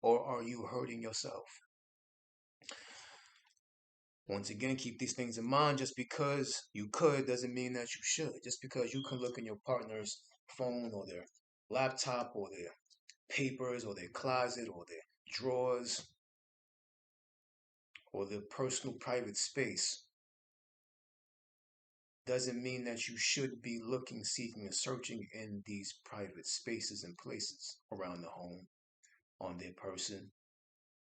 or are you hurting yourself? Once again, keep these things in mind. Just because you could doesn't mean that you should. Just because you can look in your partner's phone or their laptop or their papers or their closet or their drawers or their personal private space doesn't mean that you should be looking, seeking, and searching in these private spaces and places around the home, on their person,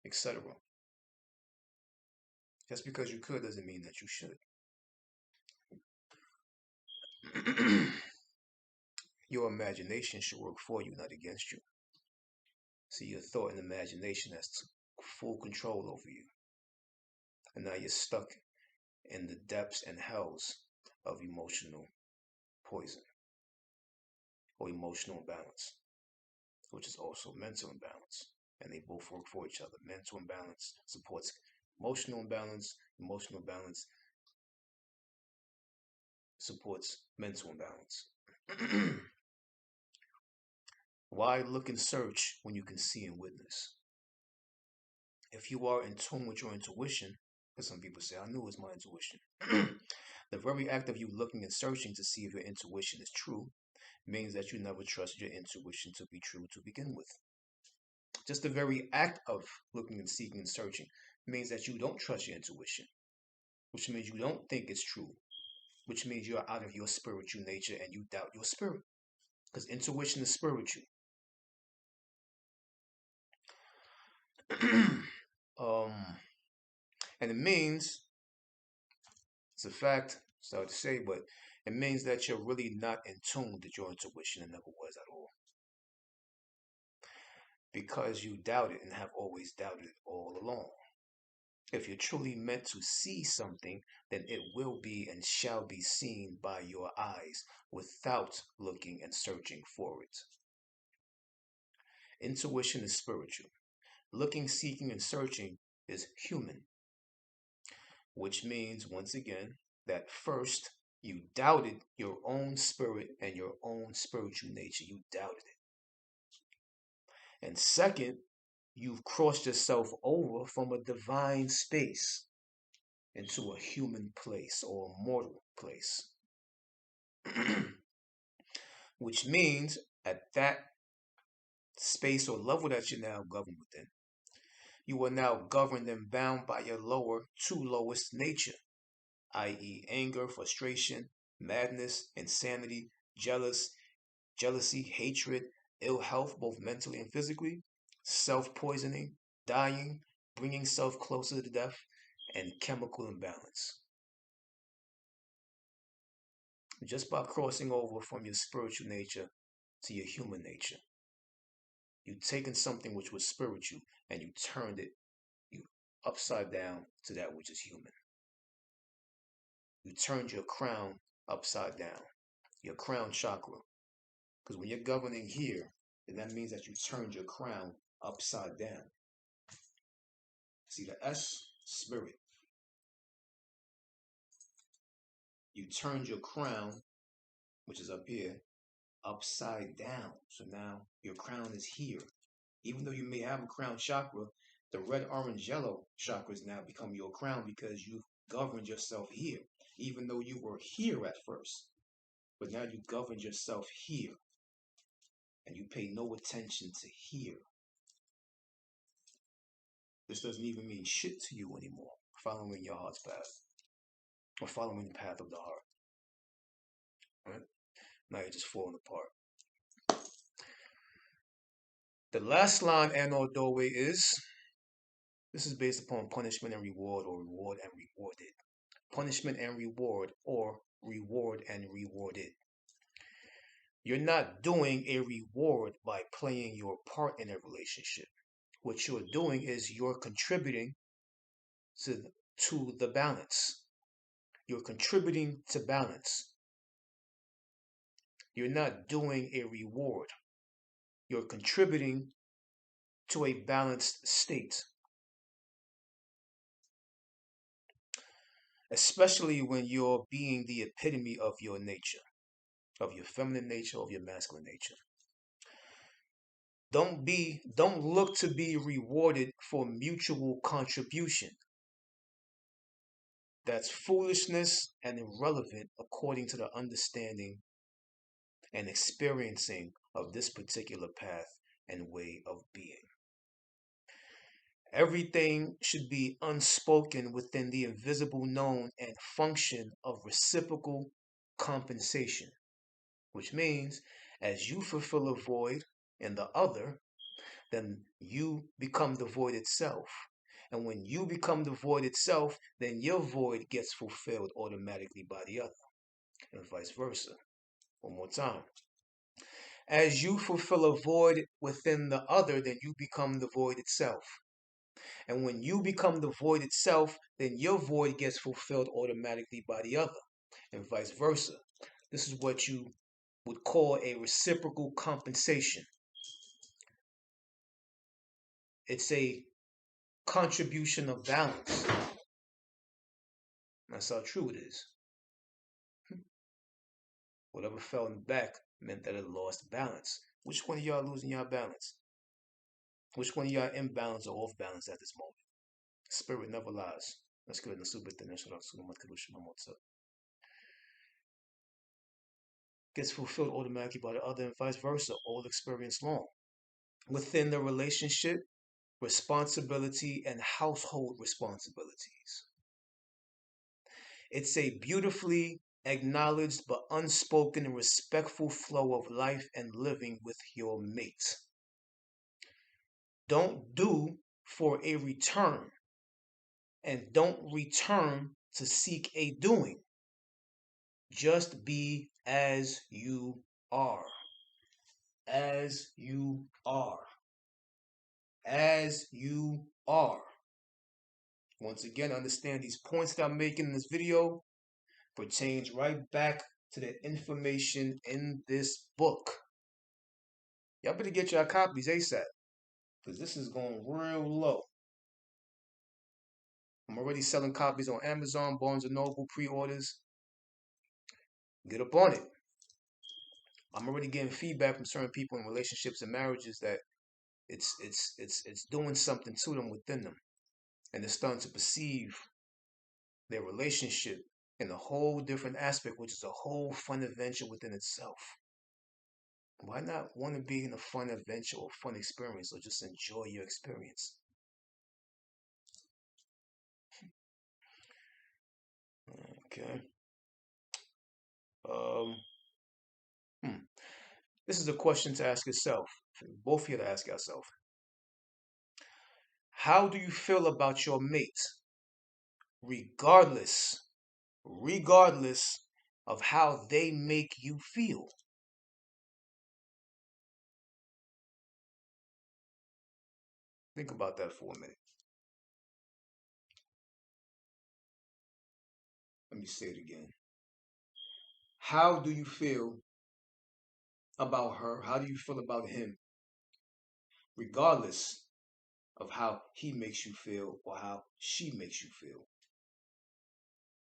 etc. Just because you could doesn't mean that you should. Your imagination should work for you, not against you. See, your thought and imagination has full control over you. And now you're stuck in the depths and hells of emotional poison or emotional imbalance, which is also mental imbalance. And they both work for each other. Mental imbalance supports emotional imbalance. Emotional imbalance supports mental imbalance. Why look and search when you can see and witness? If you are in tune with your intuition, because some people say, I knew it was my intuition. The very act of you looking and searching to see if your intuition is true means that you never trusted your intuition to be true to begin with. Just the very act of looking and seeking and searching means that you don't trust your intuition, which means you don't think it's true, which means you're out of your spiritual nature and you doubt your spirit, because intuition is spiritual. And it means, it's a fact, sorry to say, but it means that you're really not in tune with your intuition and never was at all. Because you doubt it and have always doubted it all along. If you're truly meant to see something, then it will be and shall be seen by your eyes without looking and searching for it. Intuition is spiritual. Looking, seeking, and searching is human. Which means, once again, that first you doubted your own spirit and your own spiritual nature. You doubted it. And second, you've crossed yourself over from a divine space into a human place or a mortal place. Which means at that space or level that you're now governed within, you are now governed and bound by your two lowest nature, i.e., anger, frustration, madness, insanity, jealousy, hatred, ill health, both mentally and physically, self poisoning, dying, bringing self closer to death, and chemical imbalance. Just by crossing over from your spiritual nature to your human nature, you've taken something which was spiritual and you turned it you upside down to that which is human. You turned your crown upside down, your crown chakra. Because when you're governing here, then that means that you turned your crown upside down. See the S, spirit. You turned your crown, which is up here, upside down. So now your crown is here. Even though you may have a crown chakra, the red, orange, yellow chakras now become your crown because you've governed yourself here. Even though you were here at first, but now you governed yourself here. And you pay no attention to here. This doesn't even mean shit to you anymore, following your heart's path, or following the path of the heart. Right? Now you're just falling apart. The last line and or doorway is, this is based upon punishment and reward, or reward and rewarded. Punishment and reward, or reward and rewarded. You're not doing a reward by playing your part in a relationship. What you're doing is you're contributing to the balance. You're contributing to balance. You're not doing a reward. You're contributing to a balanced state, especially when you're being the epitome of your nature, of your feminine nature, of your masculine nature. Don't look to be rewarded for mutual contribution. That's foolishness and irrelevant according to the understanding and experiencing of this particular path and way of being. Everything should be unspoken within the invisible known and function of reciprocal compensation, which means as you fulfill a void in the other, then you become the void itself. And when you become the void itself, then your void gets fulfilled automatically by the other, and vice versa. One more time. As you fulfill a void within the other, then you become the void itself. And when you become the void itself, then your void gets fulfilled automatically by the other, and vice versa. This is what you would call a reciprocal compensation. It's a contribution of balance. That's how true it is. Whatever fell in the back meant that it lost balance. Which one of y'all losing y'all balance? Which one of y'all in balance or off balance at this moment? Spirit never lies. Let's go into super thin. Gets fulfilled automatically by the other and vice versa, all experience long. Within the relationship, responsibility and household responsibilities. It's a beautifully acknowledged but unspoken and respectful flow of life and living with your mate. Don't do for a return, and don't return to seek a doing. Just be as you are. As you are. As you are. Once again, understand these points that I'm making in this video pertains right back to the information in this book. Y'all better get your copies ASAP, because this is going real low. I'm already selling copies on Amazon, Barnes & Noble, pre-orders. Get up on it. I'm already getting feedback from certain people in relationships and marriages that it's doing something to them within them. And they're starting to perceive their relationship in a whole different aspect, which is a whole fun adventure within itself. Why not want to be in a fun adventure or fun experience, or just enjoy your experience? Okay. Um, This is a question to ask yourself. Both here to ask yourself. How do you feel about your mate, regardless of how they make you feel? Think about that for a minute. Let me say it again. How do you feel about her? How do you feel about him, regardless of how he makes you feel or how she makes you feel?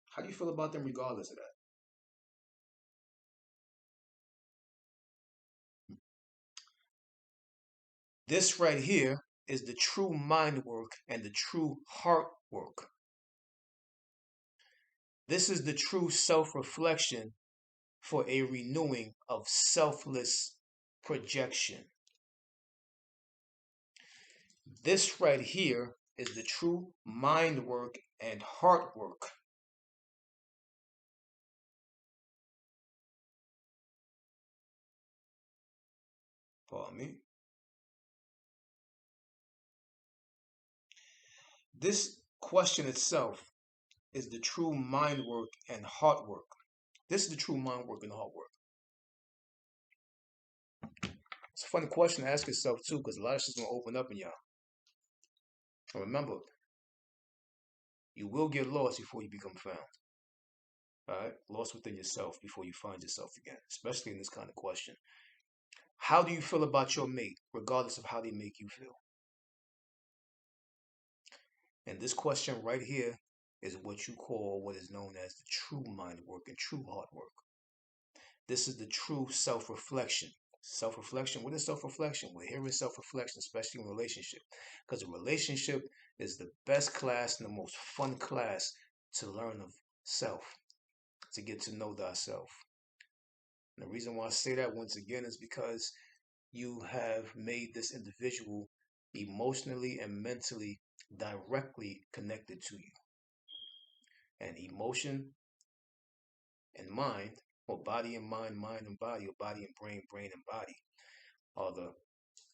How do you feel about them regardless of that? This right here is the true mind work and the true heart work. This is the true self-reflection for a renewing of selfless projection. This right here is the true mind work and heart work. Pardon me. This question itself is the true mind work and heart work. This is the true mind work and heart work. It's a funny question to ask yourself too, because a lot of shit's gonna open up in y'all. And remember, you will get lost before you become found. Alright? Lost within yourself before you find yourself again, especially in this kind of question. How do you feel about your mate, regardless of how they make you feel? And this question right here is what you call what is known as the true mind work and true heart work. This is the true self-reflection. Self-reflection. What is self-reflection? Well, here is self-reflection, especially in relationship. Because a relationship is the best class and the most fun class to learn of self, to get to know thyself. And the reason why I say that once again is because you have made this individual emotionally and mentally directly connected to you. And emotion and mind, or body and mind and body, or body and brain and body, are the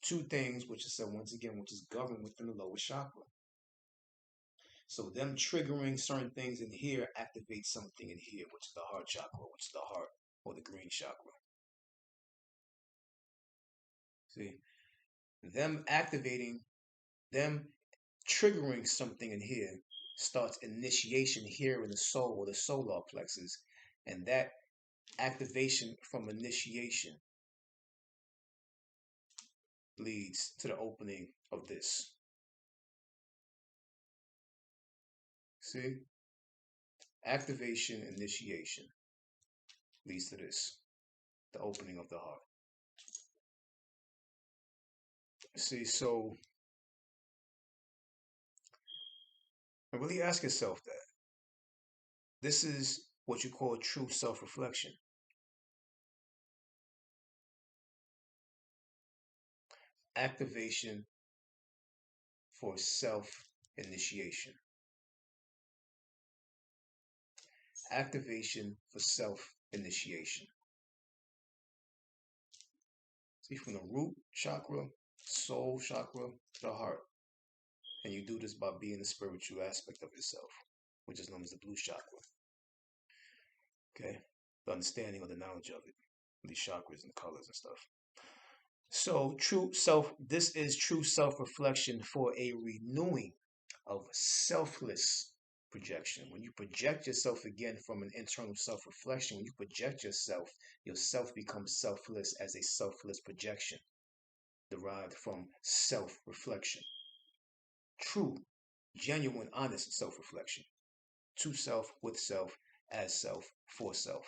two things which is said once again, which is governed within the lower chakra. So them triggering certain things in here activates something in here, which is the heart chakra, which is the heart or the green chakra. See, them activating, them triggering something in here starts initiation here in the soul or the solar plexus, and that activation from initiation leads to the opening of this. See? Activation, initiation leads to this, the opening of the heart. See, so really ask yourself that. This is what you call true self-reflection. Activation for self-initiation. Activation for self-initiation. See, from the root chakra, soul chakra, to the heart. And you do this by being the spiritual aspect of yourself, which is known as the blue chakra. Okay? The understanding or the knowledge of it, these chakras and colors and stuff. So this is true self-reflection for a renewing of selfless projection. When you project yourself again from an internal self-reflection, when you project yourself becomes selfless as a selfless projection derived from self-reflection. True, genuine, honest self-reflection. To self, with self, as self, for self.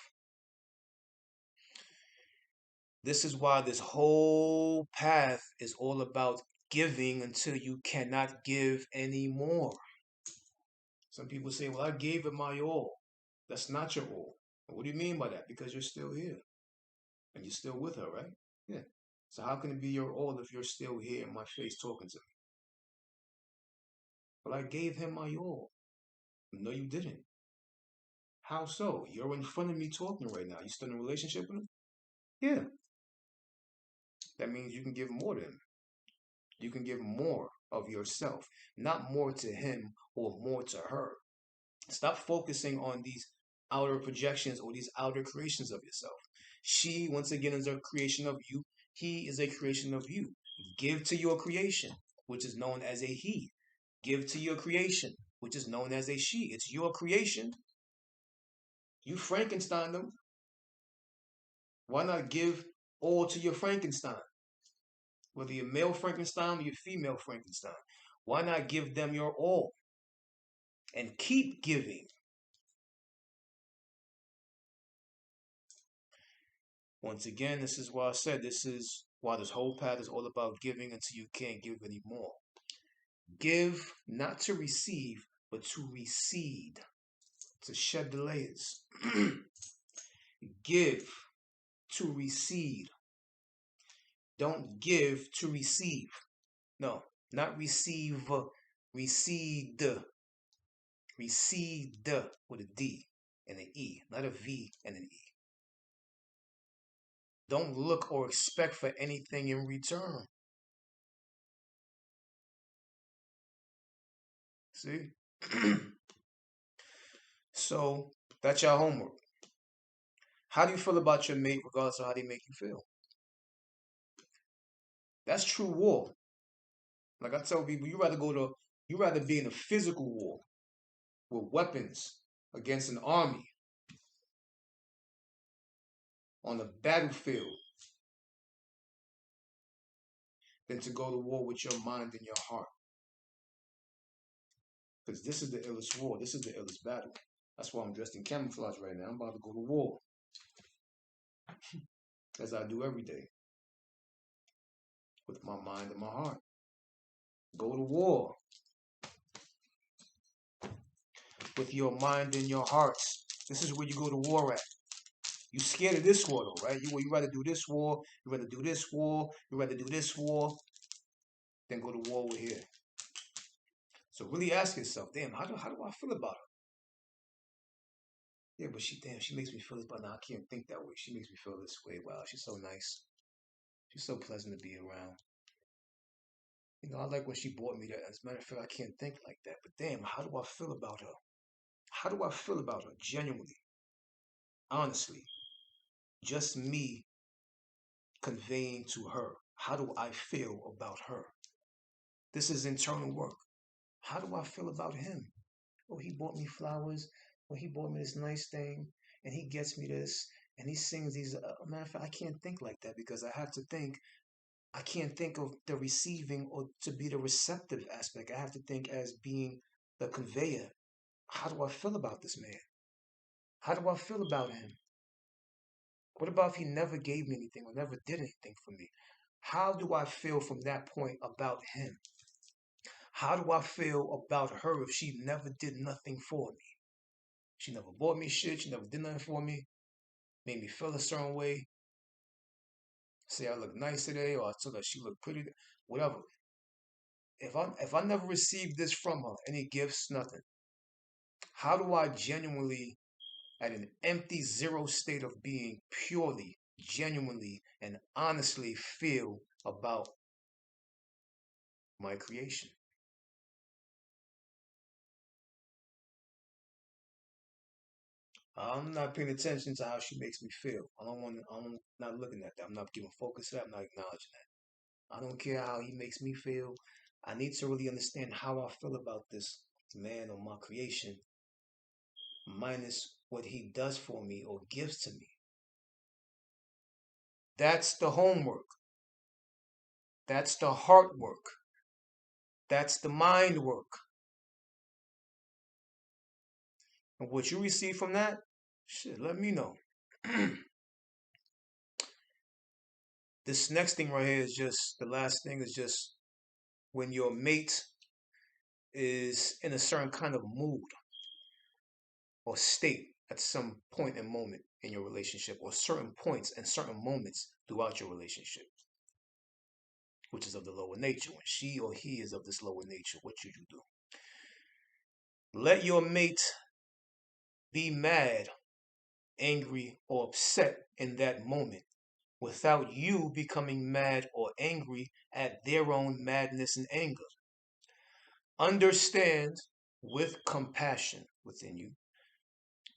This is why this whole path is all about giving until you cannot give anymore. Some people say, well, I gave it my all. That's not your all. What do you mean by that? Because you're still here. And you're still with her, right? Yeah. So how can it be your all if you're still here in my face talking to me? Well, I gave him my all. No, you didn't. How so? You're in front of me talking right now. You still in a relationship with him? Yeah. That means you can give more to him. You can give more of yourself, not more to him or more to her. Stop focusing on these outer projections or these outer creations of yourself. She, once again, is a creation of you. He is a creation of you. Give to your creation, which is known as a he. Give to your creation, which is known as a she. It's your creation. You Frankenstein them. Why not give all to your Frankenstein? Whether you're male Frankenstein or you're female Frankenstein. Why not give them your all? And keep giving. Once again, this is why I said this is why this whole path is all about giving until you can't give anymore. Give not to receive, but to recede, to shed the layers. Give to recede. Don't give to receive. No, not receive, recede. Recede with a D and an E, not a V and an E. Don't look or expect for anything in return. See? So that's your homework. How do you feel about your mate regardless of how they make you feel? That's true war. Like I tell people, you rather be in a physical war with weapons against an army on the battlefield than to go to war with your mind and your heart. Because this is the illest war. This is the illest battle. That's why I'm dressed in camouflage right now. I'm about to go to war, as I do every day, with my mind and my heart. Go to war with your mind and your hearts. This is where you go to war at. You scared of this war though, right? You rather do this war, you rather do this war, you rather do this war, than go to war with here. So really ask yourself, damn, how do I feel about her? Yeah, but she makes me feel this, but now I can't think that way. She makes me feel this way. Wow, she's so nice. She's so pleasant to be around. You know, I like when she bought me that. As a matter of fact, I can't think like that. But damn, how do I feel about her? How do I feel about her? Genuinely, honestly, just me conveying to her. How do I feel about her? This is internal work. How do I feel about him? Oh, he bought me flowers. Oh, he bought me this nice thing. And he gets me this. And he sings these. Matter of fact, I can't think like that because I have to think. I can't think of the receiving or to be the receptive aspect. I have to think as being the conveyor. How do I feel about this man? How do I feel about him? What about if he never gave me anything or never did anything for me? How do I feel from that point about him? How do I feel about her if she never did nothing for me? She never bought me shit. She never did nothing for me. Made me feel a certain way. Say I look nice today, or I told her she looked pretty. Whatever. If I never received this from her, any gifts, nothing. How do I genuinely, at an empty zero state of being, purely, genuinely, and honestly feel about my creation? I'm not paying attention to how she makes me feel. I don't want. I'm not looking at that. I'm not giving focus to that. I'm not acknowledging that. I don't care how he makes me feel. I need to really understand how I feel about this man or my creation, minus what he does for me or gives to me. That's the homework. That's the heart work. That's the mind work. And what you receive from that, shit, let me know. This next thing right here is just the last thing is just when your mate is in a certain kind of mood or state at some point and moment in your relationship, or certain points and certain moments throughout your relationship, which is of the lower nature. When she or he is of this lower nature, what should you do? Let your mate be mad, angry, or upset in that moment without you becoming mad or angry at their own madness and anger. Understand with compassion within you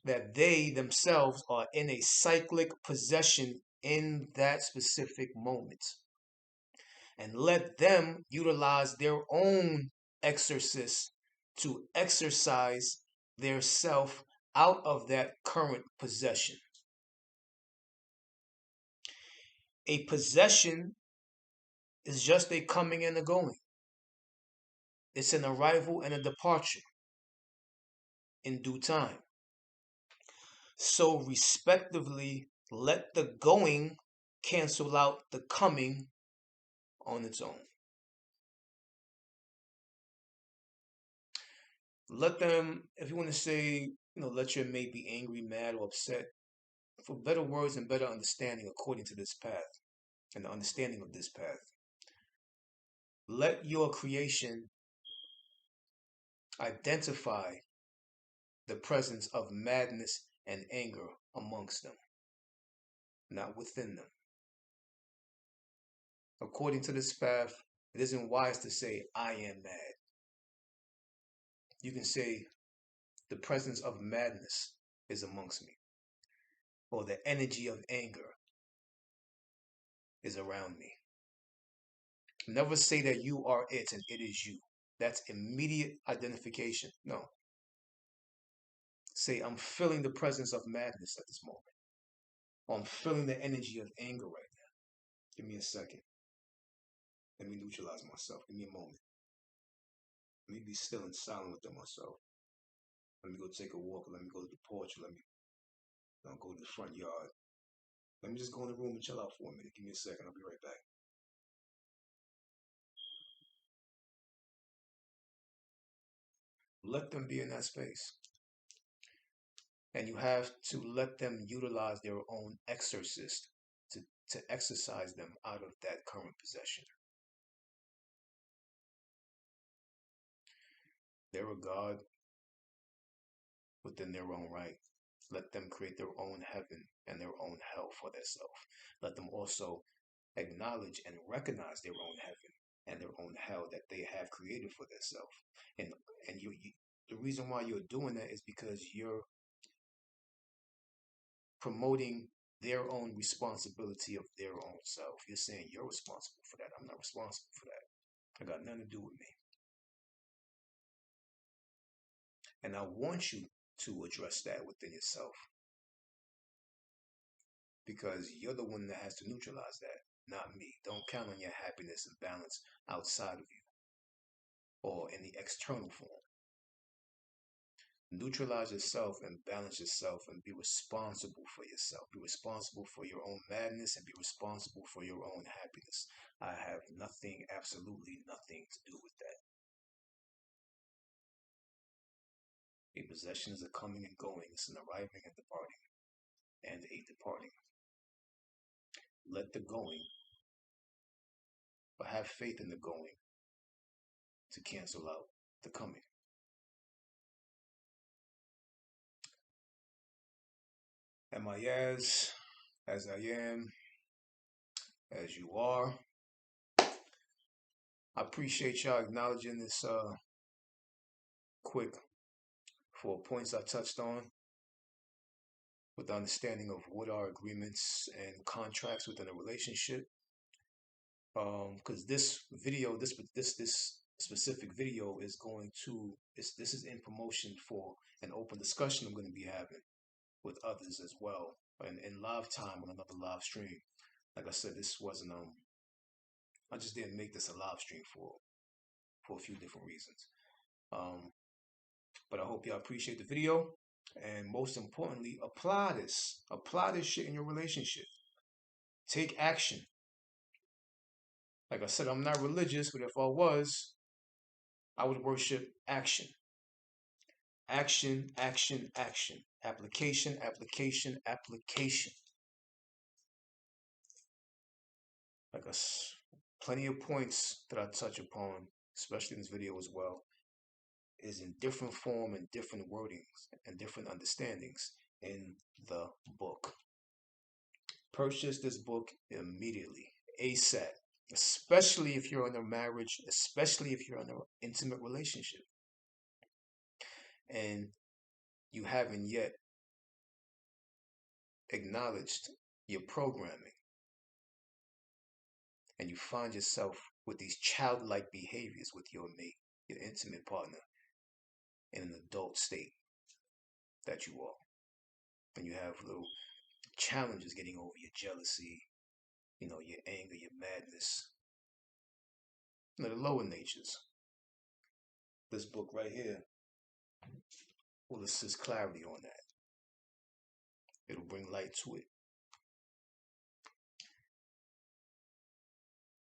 that they themselves are in a cyclic possession in that specific moment. And let them utilize their own exorcist to exercise their self out of that current possession. A possession is just a coming and a going. It's an arrival and a departure in due time. So, respectively, let the going cancel out the coming on its own. Let them, if you want to say, let your mate be angry, mad, or upset, for better words and better understanding according to this path and the understanding of this path. Let your creation identify the presence of madness and anger amongst them, not within them. According to this path, it isn't wise to say, I am mad. You can say, the presence of madness is amongst me, or the energy of anger is around me. Never say that you are it and it is you. That's immediate identification. No. Say, I'm feeling the presence of madness at this moment. Or I'm feeling the energy of anger right now. Give me a second. Let me neutralize myself. Give me a moment. Let me be still and silent within myself. Let me go take a walk. Let me go to the porch. Let me go to the front yard. Let me just go in the room and chill out for a minute. Give me a second. I'll be right back. Let them be in that space. And you have to let them utilize their own exorcist to exorcise them out of that current possession. They're a god within their own right. Let them create their own heaven and their own hell for themselves. Let them also acknowledge and recognize their own heaven and their own hell that they have created for themselves. And the reason why you're doing that is because you're promoting their own responsibility of their own self. You're saying you're responsible for that. I'm not responsible for that. I got nothing to do with me. And I want you to address that within yourself, because you're the one that has to neutralize that, not me. Don't count on your happiness and balance outside of you or in the external form. Neutralize yourself and balance yourself and be responsible for yourself. Be responsible for your own madness and be responsible for your own happiness. I have nothing, absolutely nothing to do with that. A possession is a coming and going. It's an arriving and departing, and a departing. Let the going, but have faith in the going to cancel out the coming. Am I as I am, as you are? I appreciate y'all acknowledging this quick 4 points I touched on, with the understanding of what are agreements and contracts within a relationship. Because this video, this specific video is going to, this is in promotion for an open discussion I'm going to be having with others as well, and in live time on another live stream. Like I said, this wasn't I just didn't make this a live stream for a few different reasons. But I hope y'all appreciate the video, and most importantly, apply this shit in your relationship. Take action. Like I said, I'm not religious, but if I was, I would worship action. Action, action, action. Application, application, application. Like plenty of points that I touch upon, especially in this video as well, is in different form and different wordings and different understandings in the book. Purchase this book immediately, ASAP, especially if you're in a marriage, especially if you're in an intimate relationship and you haven't yet acknowledged your programming, and you find yourself with these childlike behaviors with your mate, your intimate partner, in an adult state that you are, and you have little challenges getting over your jealousy, your anger, your madness, the lower natures. This book right here will assist clarity on that. It'll bring light to it.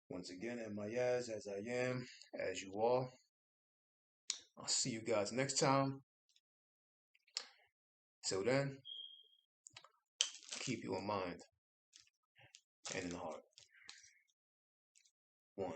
Once again, am I as I am, as you are. I'll see you guys next time. Till then, keep you in mind and in the heart. 1-0.